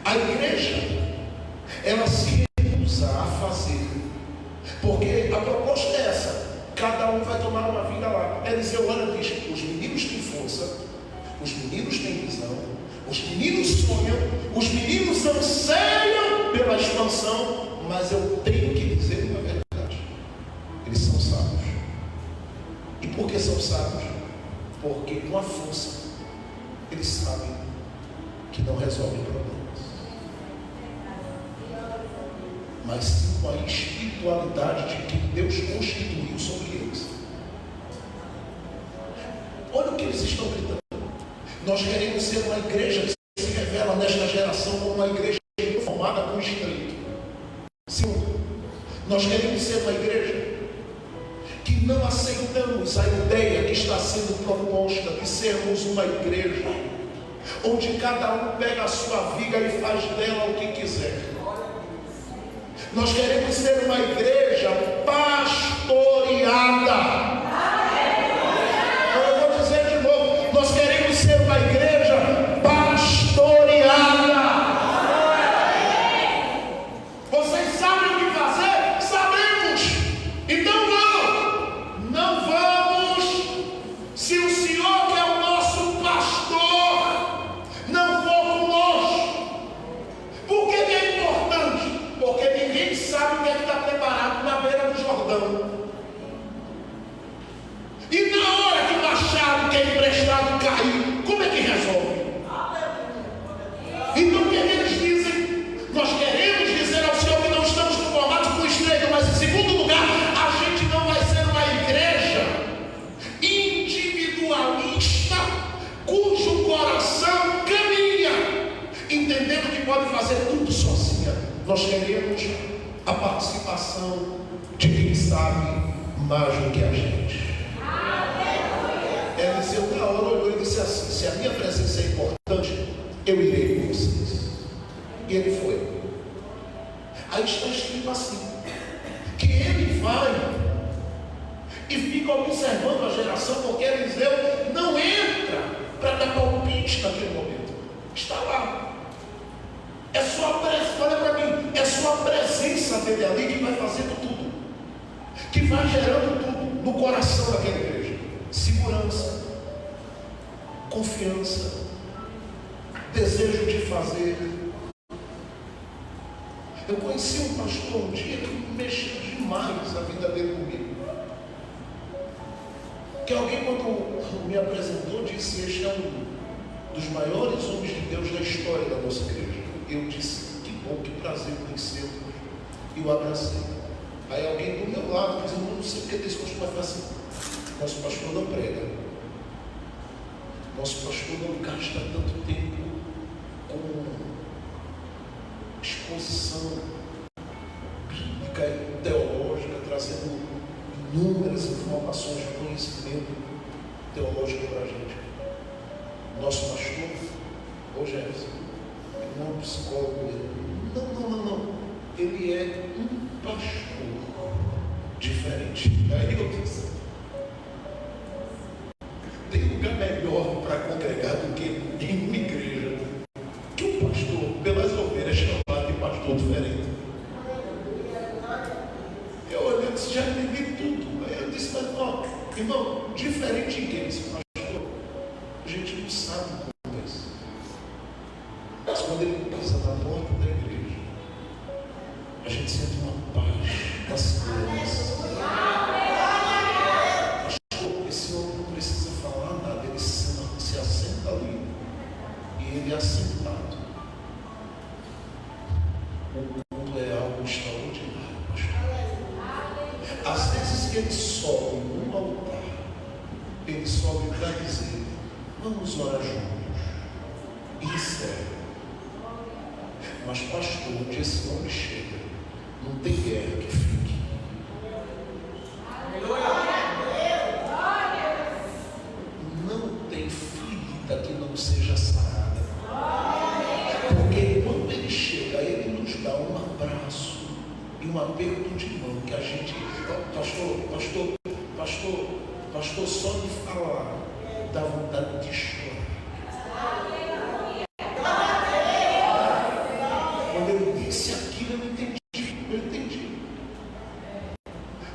A igreja, ela se recusa a fazer, porque a proposta é essa: cada um vai tomar uma vida lá. Eliseu olha e diz: os meninos têm força, os meninos têm visão, os meninos sonham, os meninos anseiam pela expansão, mas eu tenho que dizer uma verdade: eles são sábios. E por que são sábios? Porque com a força eles sabem que não resolvem problemas, mas sim com a espiritualidade de que Deus constituiu sobre eles. Olha o que eles estão gritando. Nós queremos ser uma igreja que se revela nesta geração como uma igreja formada com estreito. Sim, nós queremos ser uma igreja que não aceitamos a ideia que está sendo proposta de sermos uma igreja onde cada um pega a sua viga e faz dela o que quiser. Nós queremos ser uma igreja pastoreada. Eu vou dizer de novo: nós queremos ser uma igreja pastoreada. Vocês sabem o que fazer? Sabemos. Então não vamos. Se o Senhor, que é o nosso pastor, não for conosco. Por que é importante? Porque ninguém sabe o que é que está preparado na beira do Jordão. fazer tudo sozinha. Nós queremos a participação de quem sabe mais do que a gente. Eliseu na hora olhou e disse assim: se a minha presença é importante, eu irei com vocês. E ele foi. Aí está escrito assim, que ele vai e fica observando a geração, porque Eliseu não entra para dar palpite naquele momento. Está lá. É só a presença, olha para mim, é só a presença dele ali que vai fazendo tudo, que vai gerando tudo no coração daquela igreja. Segurança, confiança, desejo de fazer. Eu conheci um pastor um dia que mexeu demais a vida dele comigo. Que alguém, quando me apresentou, disse: este é um dos maiores homens de Deus da história da nossa igreja. Eu disse: que bom, que prazer conhecê-lo. E o abracei. Aí alguém do meu lado disse: não sei porque desse pastor vai fazer assim. Nosso pastor não prega. Nosso pastor não gasta tanto tempo com exposição bíblica e teológica, trazendo inúmeras informações de conhecimento teológico para a gente. Nosso pastor, ô Jefferson, ele não é um psicólogo, não. Ele é um pastor diferente. Aí eu disse: tem lugar melhor para congregar do que em uma igreja, que um pastor, pelas ovelhas, chamado de pastor diferente. Eu olhei e disse: já entendi tudo. Aí eu disse: mas ó, irmão, diferente em quem? Esse pastor, a gente não sabe como é isso. Mas quando ele pisa na porta da igreja, a gente sente uma paz, uma segurança. Pastor, esse homem não precisa falar nada, ele se assenta ali, e ele é assentado. O mundo é algo extraordinário, pastor. Às vezes que ele sobe num altar, ele sobe para dizer: vamos orar juntos, e recebe. Mas pastor, onde esse homem chega, não tem guerra que fique. Não tem ferida que não seja sarada. Porque quando ele chega, ele nos dá um abraço e um aperto de mão que a gente, pastor, só de falar dá vontade de chorar. Quando ele disse aquilo, eu entendi.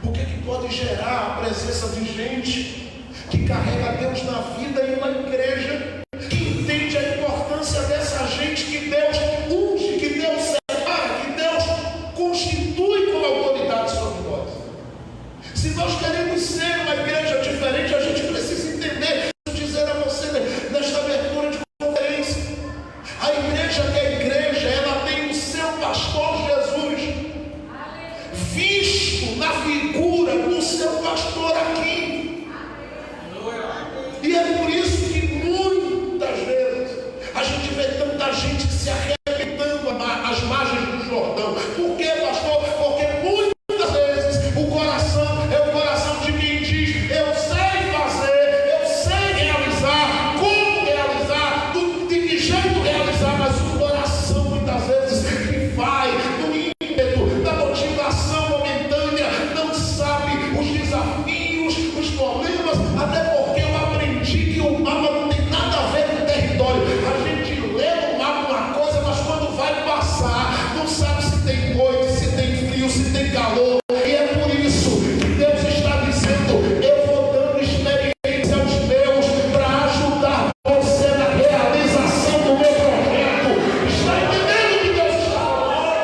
O que é que pode gerar a presença de gente que carrega Deus na vida em uma igreja, que entende a importância dessa gente que Deus unge, que Deus separa, que Deus constitui como autoridade sobre nós. Se nós queremos ser uma igreja diferente, a gente precisa entender, dizer a você nesta abertura de conferência, a igreja que é igreja, ela tem o seu pastor Jesus, visto na figura do seu pastor aqui. E é por isso que muitas vezes a gente vê tanta gente se arrebentando às margens do Jordão. Por quê, pastor? Porque muitas vezes o coração é o coração de quem diz: eu sei fazer, eu sei realizar, como realizar, de que jeito realizar, mas o coração muitas vezes que vai no ímpeto da motivação momentânea, não sabe os desafios, os problemas, até porque eu aprendi que o mapa não tem nada a ver com o território. A gente lê no mapa uma coisa, mas quando vai passar, não sabe se tem noite, se tem frio, se tem calor. E é por isso que Deus está dizendo: eu vou dando experiência aos meus para ajudar você na realização do meu projeto. Está entendendo o que Deus está falando?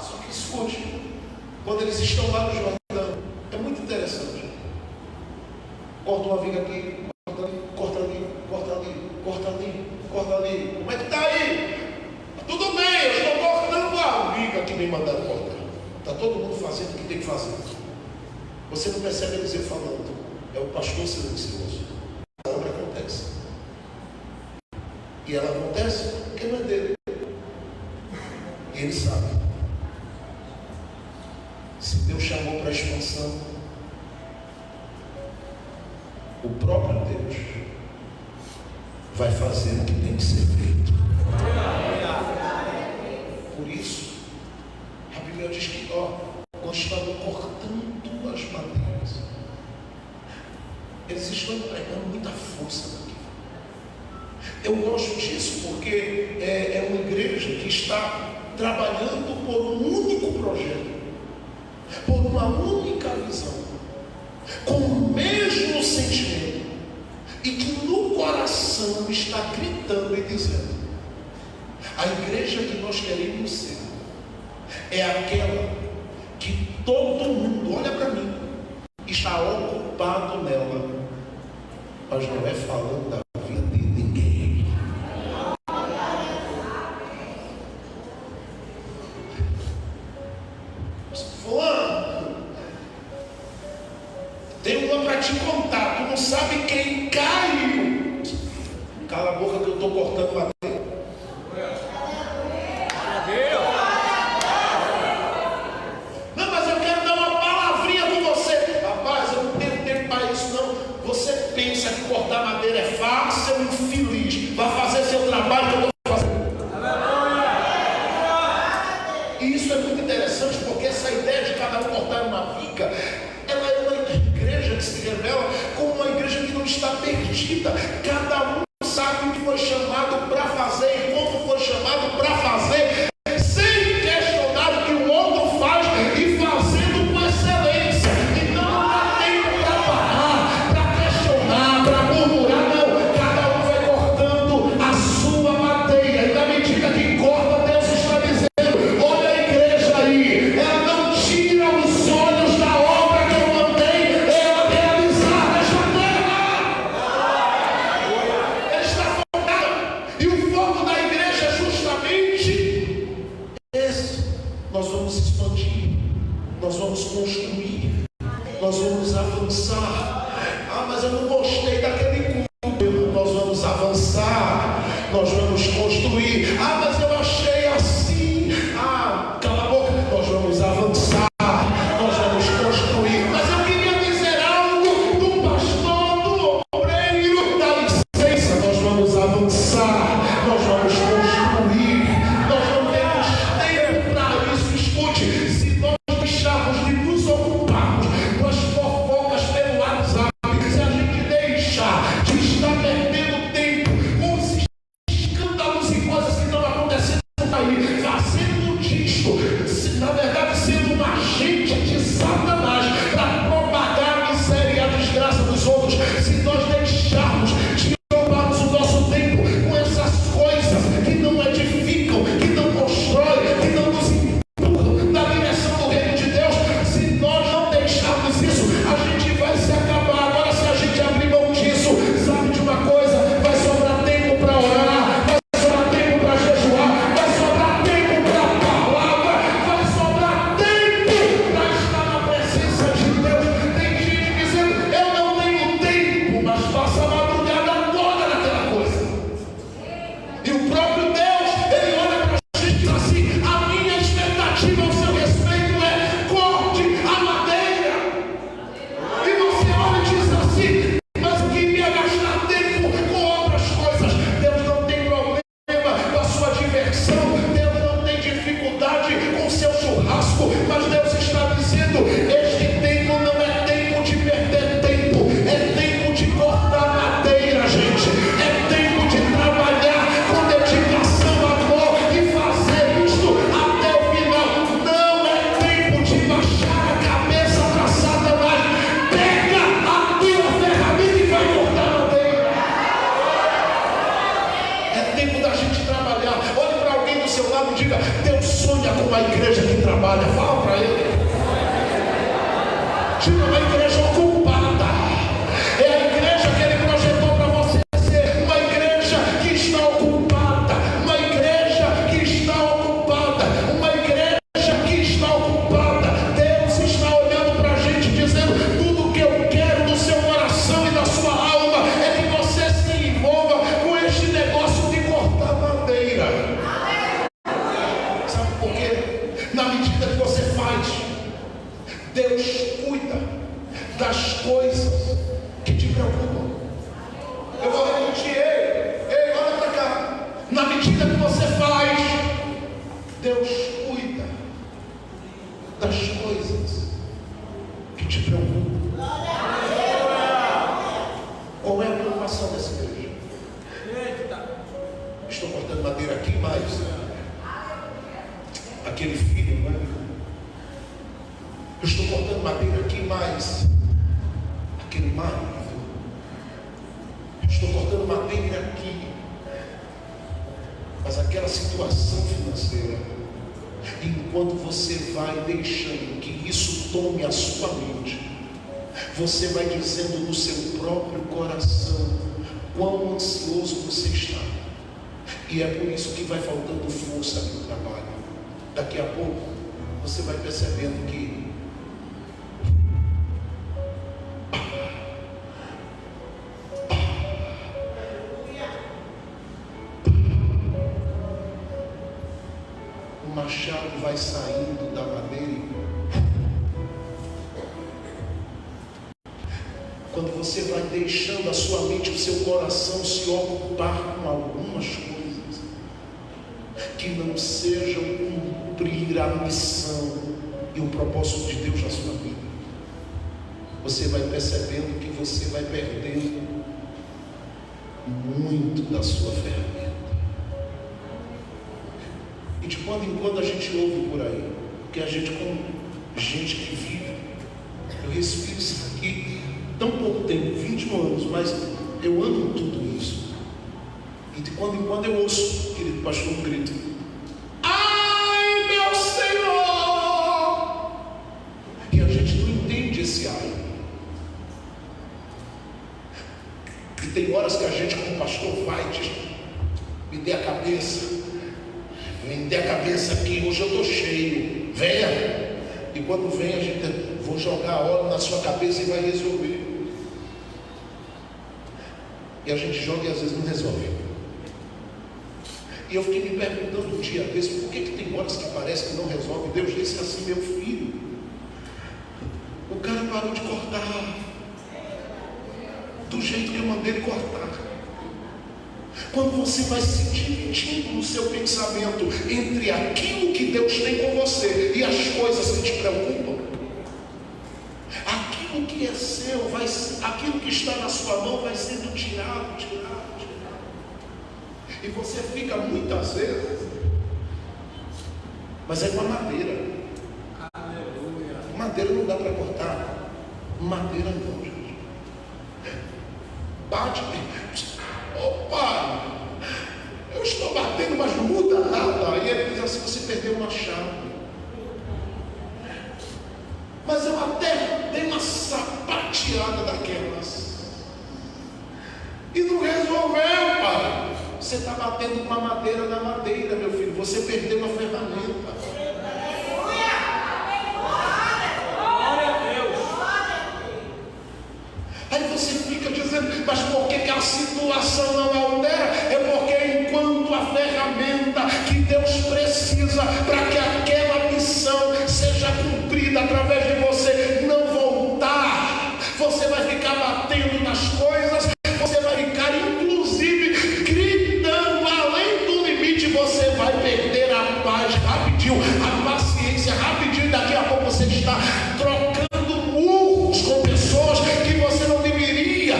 Só que escute, quando eles estão lá no Jordão, é muito interessante. Corta uma viga aqui, corta ali, corta ali, corta ali, corta ali. Como é que está aí? Tudo bem, eu estou cortando a viga que me mandaram cortar. Está todo mundo fazendo o que tem que fazer. Você não percebe Eliseu falando, é o pastor silencioso. A obra acontece. E ela acontece Ele sabe. Se Deus chamou para a expansão, o próprio Deus vai fazer o que tem que ser feito. Por isso, a Bíblia diz que quando estavam cortando as madeiras, eles estão empregando muita força daqui. Eu gosto disso porque é uma igreja que está trabalhando por um único projeto, por uma única visão, com o mesmo sentimento, e que no coração está gritando e dizendo: a igreja que nós queremos ser é aquela que todo mundo, olha para mim, está ocupado nela, mas não é falando da vida de ninguém. Fulano, tem uma para te contar, tu não sabe quem caiu. Cala a boca que eu estou cortando madeira. Não, mas eu quero dar uma palavrinha com você. Rapaz, eu não tenho tempo para isso não. Você pensa que cortar madeira é fácil, é um infeliz. Vai fazer seu trabalho que eu vou fazer. E isso é muito interessante, porque essa ideia de cada um cortar uma viga, ela é uma igreja que se revela como uma igreja que não está perdida. Cada um sabe o que foi chamado para fazer e como foi chamado para fazer, sem questionar o que o outro faz e fazendo com excelência. Então não dá tempo para parar, para questionar, para murmurar, não. Cada um vai cortando a sua madeira, e na medida que corta, Deus está dizendo: olha a igreja aí, ela não tira os olhos da obra que eu mandei ela realizar nesta terra. Ele está focado, e o foco da igreja é justamente esse. Nós vamos expandir, nós vamos construir, nós vamos avançar. Ah, mas eu não gostei daquele culto. Nós vamos avançar, nós vamos construir. Ah, mas eu achei assim. Ah, cala a boca. Nós vamos avançar, nós vamos construir. Mas eu queria dizer algo do pastor, do obreiro. Dá licença, nós vamos avançar, nós vamos construir. Nós não temos tempo para isso. Escute, se nós deixarmos de nos ocuparmos com as fofocas pelo WhatsApp, se a gente deixar de estar perdendo tempo com os escândalos e coisas que estão acontecendo aí, fazendo disso, na verdade sendo um agente de Satanás para propagar a miséria e a desgraça dos outros, se nós deixarmos de roubarmos o nosso tempo com essas coisas que não edificam, que não constroem, que não nos empurram na direção do reino de Deus, se nós não deixarmos isso, a gente vai se acabar. Agora, se a gente abrir mão disso, sabe de uma coisa? Vai sobrar tempo para orar, vai sobrar tempo para jejuar, vai sobrar tempo para a palavra, vai sobrar tempo para estar na presença de Deus. Tem gente dizendo: eu não tenho tempo, mas passa a madrugada toda naquela coisa. E o próprio Deus, ele olha para a gente e diz assim: a minha expectativa ao seu respeito é: corte a madeira. E você olha e diz assim: mas eu queria gastar tempo com outras coisas. Deus não tem problema com a sua diversão, Deus não tem dificuldade com o seu churrasco, mas Deus está dizendo: este tempo não é tempo de perder tempo, é tempo de cortar madeira, gente. É tempo de trabalhar com dedicação, amor e fazer isto até o final. Não é tempo de baixar a cabeça para Satanás. Pega a tua ferramenta e vai cortar madeira. É tempo da gente trabalhar. Olhe para alguém do seu lado e diga: Deus sonha com uma igreja que trabalha. Fala para ele. Diga: uma igreja ocupada. É a igreja que ele projetou para você ser. Uma igreja que está ocupada. Uma igreja que está ocupada. Uma igreja que está ocupada. Deus está olhando para a gente dizendo: tudo que eu quero do seu coração e da sua alma é que você se envolva com este negócio de cortar madeira. Sabe por cortando madeira aqui, mas aquele filho, não é? Eu estou cortando madeira aqui, mas aquele marido. Eu estou cortando madeira aqui, mas aquela situação financeira. Enquanto você vai deixando que isso tome a sua mente, você vai dizendo no seu próprio coração quão ansioso você está. E é por isso que vai faltando força no trabalho. Daqui a pouco você vai percebendo que o machado vai saindo da madeira e quando você vai deixando a sua mente, o seu coração se ocupar com algumas coisas que não sejam cumprir a missão e o propósito de Deus na sua vida, você vai percebendo que você vai perdendo muito da sua ferramenta. E de quando em quando a gente ouve por aí, porque a gente, como gente que vive, eu respiro isso aqui tão pouco tempo, 21 anos, mas eu amo tudo isso. E de quando em quando eu ouço, querido pastor, um grito: ai meu Senhor! E a gente não entende esse ai. E tem horas que a gente, como pastor, vai diz: me dê a cabeça, me dê a cabeça aqui, hoje eu estou cheio, venha. E quando vem, a gente: vou jogar óleo na sua cabeça e vai resolver. E a gente joga e às vezes não resolve. E eu fiquei me perguntando um dia desse, por que tem horas que parece que não resolve? Deus disse assim: meu filho, o cara parou de cortar do jeito que eu mandei ele cortar. Quando você vai se dividindo no seu pensamento entre aquilo que Deus tem com você e as coisas que te preocupam, aquilo que é seu, aquilo que está na sua mão vai sendo tirado. E você fica muitas vezes, mas é com a madeira. Aleluia. Madeira não dá para cortar. Madeira não, gente. Bate. Opa! Eu estou batendo, mas não muda nada. E ele diz assim: você perdeu uma chave. Mas eu até dei uma sapateada daquelas e não resolveu, pai. Você está batendo com a madeira na madeira, meu filho. Você perdeu a ferramenta. Glória a Deus. Aí você fica dizendo: mas por que a situação não altera? É porque enquanto a ferramenta que Deus precisa para que aquela missão seja cumprida através de você não voltar, você vai ficar batendo nas coisas, você vai ficar inclusive gritando além do limite, você vai perder a paz rapidinho, a paciência rapidinho. Daqui a pouco você está trocando murros com pessoas que você não deveria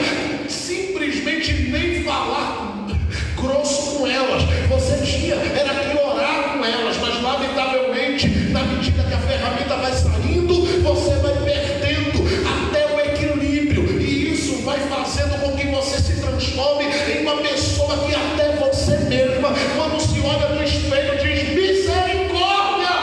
simplesmente nem falar grosso com elas. Você tinha era que orar com elas, mas lamentavelmente, na medida que a ferramenta vai saindo, você vai perdendo até o equilíbrio, e isso vai fazendo com que você se transforme em uma pessoa que até você mesma, quando se olha no espelho, diz: misericórdia.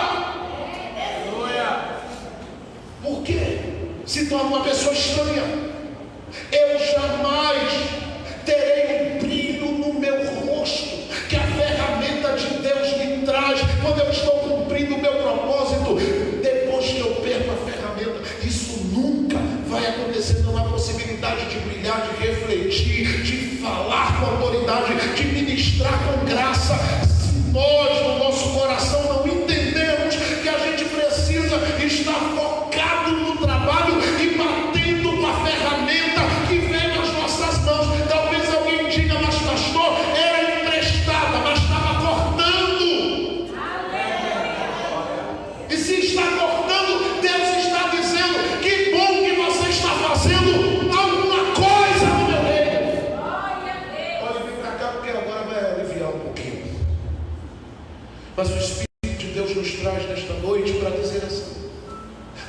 Mas o Espírito de Deus nos traz nesta noite para dizer assim: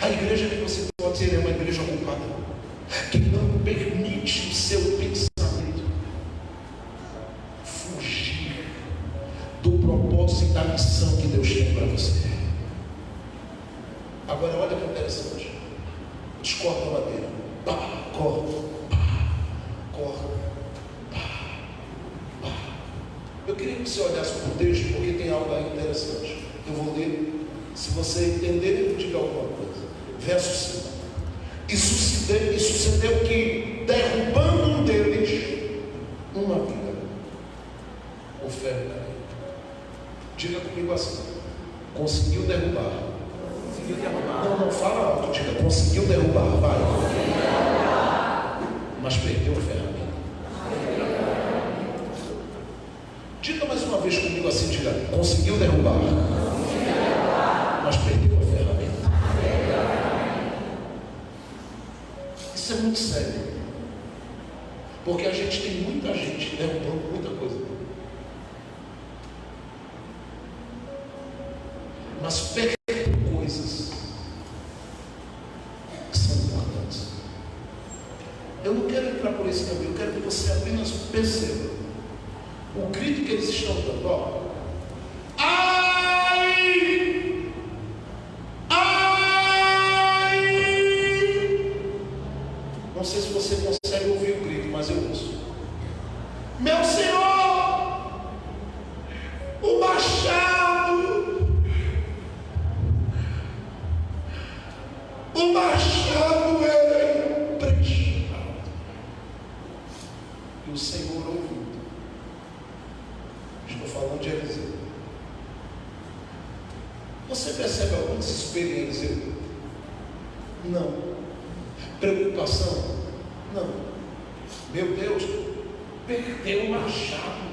a igreja que você pode ser é uma igreja ocupada, que não permite o seu pensamento fugir do propósito e da missão que Deus tem para você. Agora olha que interessante. Descorta a madeira. Pá, corta. Pá, corta. Pá, pá. Eu queria que você olhasse para o texto, porque tem algo aí interessante. Eu vou ler. Se você entender, diga alguma coisa. Verso 5. E sucedeu que, derrubando um deles, uma viga, o ferro caiu. Diga comigo assim: conseguiu derrubar. Não, fala alto, diga: conseguiu derrubar, vai. Mas perdeu a ferramenta. Diga mais uma vez comigo assim, diga: conseguiu derrubar, mas perdeu a ferramenta. Isso é muito sério, porque a gente tem muita gente derrubando muita coisa, mas perdendo coisas que são importantes. Eu não quero entrar por esse caminho, eu quero que você apenas perceba o grito que eles estão dando. Ó, ai, ai. Não sei se você consegue ouvir o grito, mas eu ouço. Meu Senhor, o machado, o machado é emprestado. E o Senhor ouviu. Estou falando de Eliseu. Você percebe algum desespero em Eliseu? Não. Preocupação? Não. Meu Deus, perdeu o machado.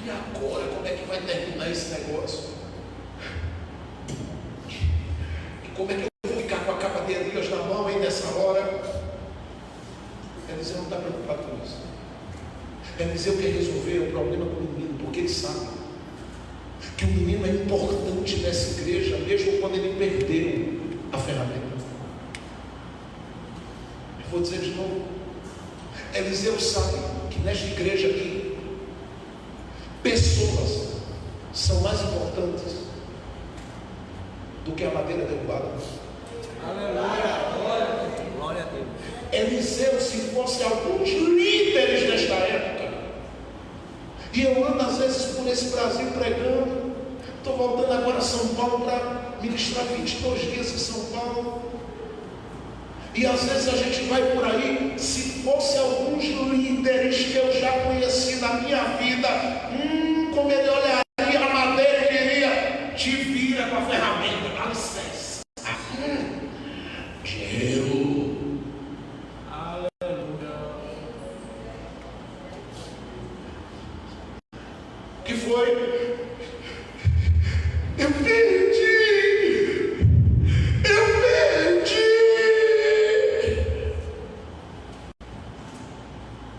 E agora, como é que vai terminar esse negócio? E como é que eu vou ficar com a capa de Elias na mão aí nessa hora? Eliseu não está preocupado com isso. Eliseu quer resolver o problema com o menino, porque ele sabe que o menino é importante nessa igreja, mesmo quando ele perdeu a ferramenta. Eu vou dizer de novo: Eliseu sabe que nesta igreja aqui, pessoas são mais importantes do que a madeira derrubada. Aleluia, glória a Deus. Eliseu, se fosse alguns líderes desta época, e eu ando às vezes por esse Brasil pregando, estou voltando agora a São Paulo para ministrar 22 dias em São Paulo, e às vezes a gente vai por aí, se fosse alguns líderes que eu já conheci na minha vida, como ele olharia a madeira e diria: te vira com a ferramenta, dá licença. Dinheiro. Que foi? Eu perdi!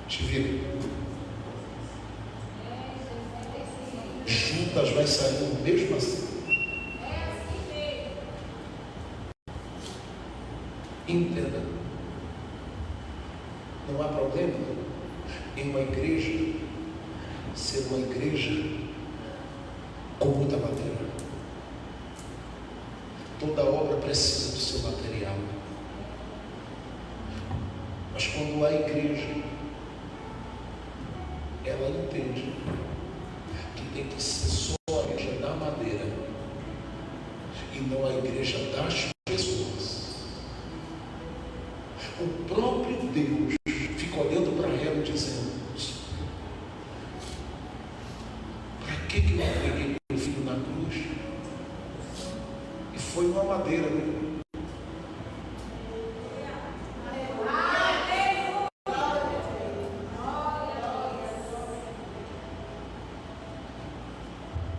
Te vira. Judas vai sair mesmo assim. Entenda. Não há problema em uma igreja ser uma igreja com muita madeira. Toda obra precisa do seu material. Mas quando a igreja, ela entende que tem que ser só a igreja da madeira e não a igreja das pessoas. O próprio Deus fica olhando para ela dizendo: para que eu entreguei meu filho na cruz? E foi uma madeira, né?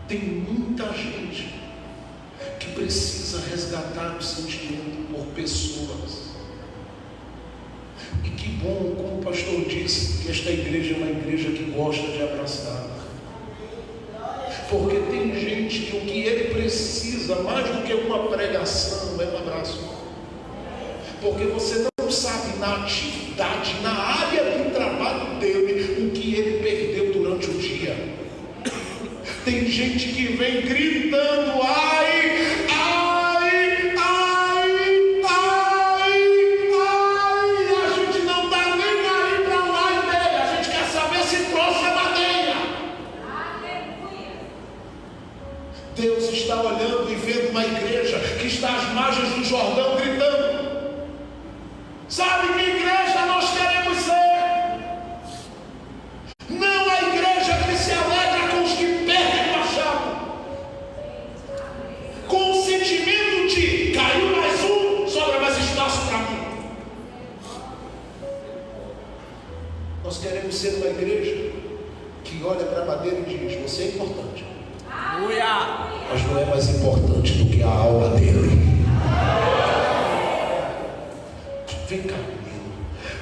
Tem muita gente que precisa resgatar o sentimento por pessoas. E que bom, como o pastor disse, que esta igreja é uma igreja que gosta de abraçar. Porque tem gente que o que ele precisa, mais do que uma pregação, é um abraço. Porque você não sabe na atividade, na área do trabalho dele, o que ele perdeu durante o dia. Tem gente que vem gritando, ai, ai, ai, ai, ai, a gente não está nem aí para o ai dele, a gente quer saber se trouxe a madeira. Aleluia. Deus está olhando e vendo uma igreja que está às margens do Jordão gritando. Sabe que igreja nós queremos ser? Não a igreja que se alegra com os que perdem o machado, com o sentimento de caiu mais um, sobra mais espaço para mim. Nós queremos ser uma igreja que olha para a madeira e diz: você é importante, mas não é mais importante do que a alma dele. Vem cá,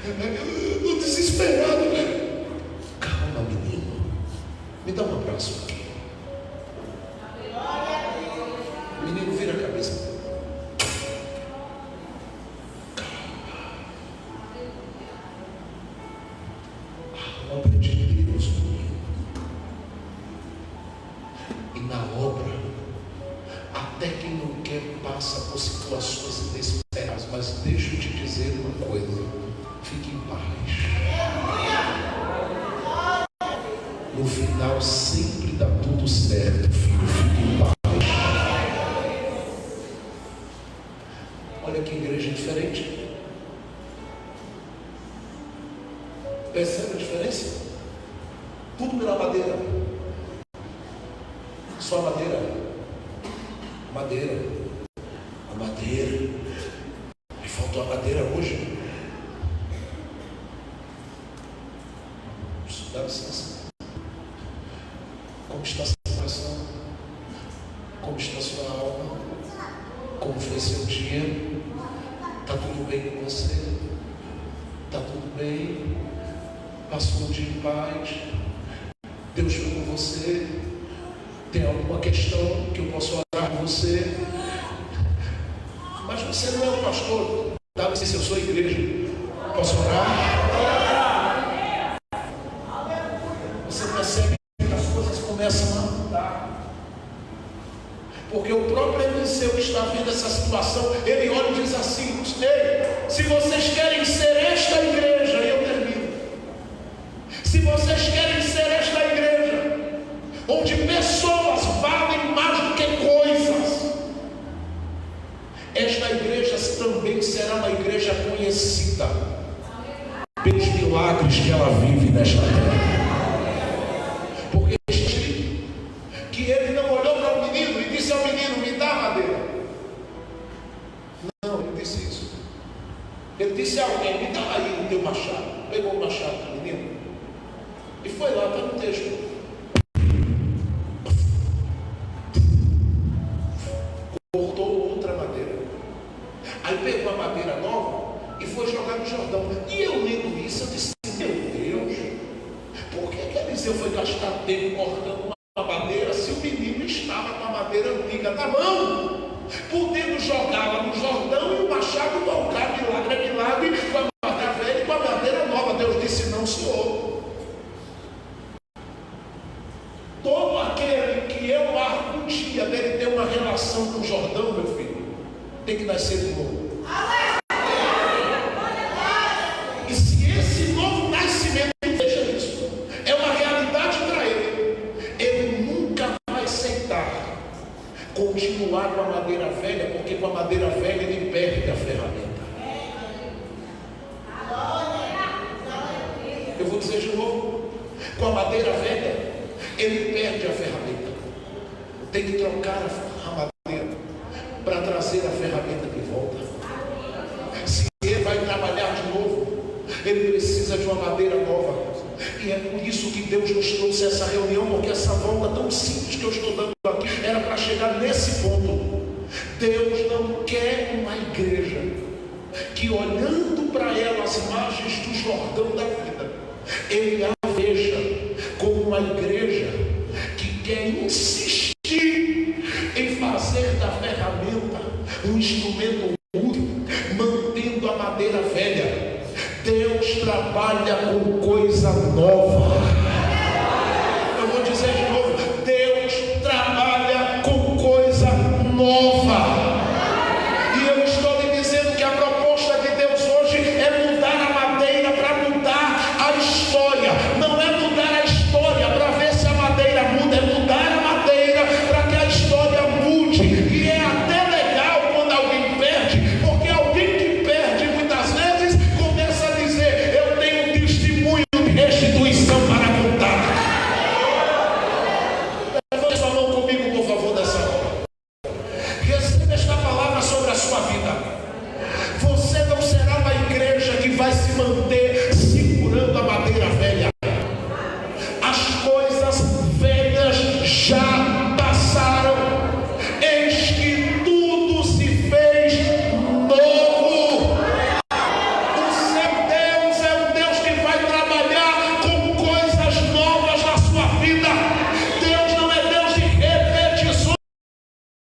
menino. Estou desesperado. Calma, menino. Me dá um abraço aqui. Menino, vira a cabeça. A obra de Deus, menino. E na obra, até quem não quer passa por situações inesperadas. Mas deixa eu te dizer uma coisa: fique em paz. No final sempre dá tudo certo, filho. Fique em paz. Olha que igreja diferente. Percebe a diferença? Tudo pela madeira. Só madeira. Madeira. A madeira. E faltou a madeira hoje. Dá licença. Como está a sua coração? Como está a sua alma? Como foi seu dia? Está tudo bem com você? Está tudo bem? Passou um dia em paz? Deus foi com você? Tem alguma questão que eu possa orar com você? Mas você não é o pastor. Dá licença, eu sou a igreja. Posso orar? Você percebe que as coisas começam a mudar. Porque o próprio Eliseu que está vendo essa situação, ele olha e diz assim: ei, se vocês querem ser esta igreja, e eu termino. Se vocês querem ser esta igreja, onde pessoas valem mais do que coisas, esta igreja também será uma igreja conhecida pelos milagres que ela vive nesta terra. Porque que ele não olhou para o menino e disse ao menino: me dá madeira. Não, ele disse isso. Ele disse a alguém: me dá aí o teu machado. Pegou o machado do menino e foi lá, está no texto. Cortou outra madeira. Aí pegou a madeira nova e foi jogar no Jordão. E eu lendo isso, eu disse: meu Deus, por que Eliseu foi gastar tempo cortando uma madeira se o menino estava com a madeira antiga na mão, podendo jogá-la no Jordão e o machado voltar? Milagre é milagre, com a madeira velha e com a madeira nova. Deus disse: não, senhor. Todo aquele que eu marco um dia dele ter uma relação com o Jordão, meu filho, tem que nascer de novo. E se esse novo nascimento, veja isso, é uma realidade para ele, ele nunca vai aceitar continuar com a madeira velha, porque com a madeira velha ele perde a ferramenta. Eu vou dizer de novo: com a madeira velha ele perde a ferramenta. Tem que trocar a madeira para trazer a ferramenta de volta. Se ele vai trabalhar de novo, ele precisa de uma madeira nova. E é por isso que Deus nos trouxe essa reunião, porque essa volta tão simples que eu estou dando aqui era para chegar nesse ponto. Deus não quer uma igreja que, olhando para ela as margens do Jordão da vida, ele a veja como uma igreja que E é em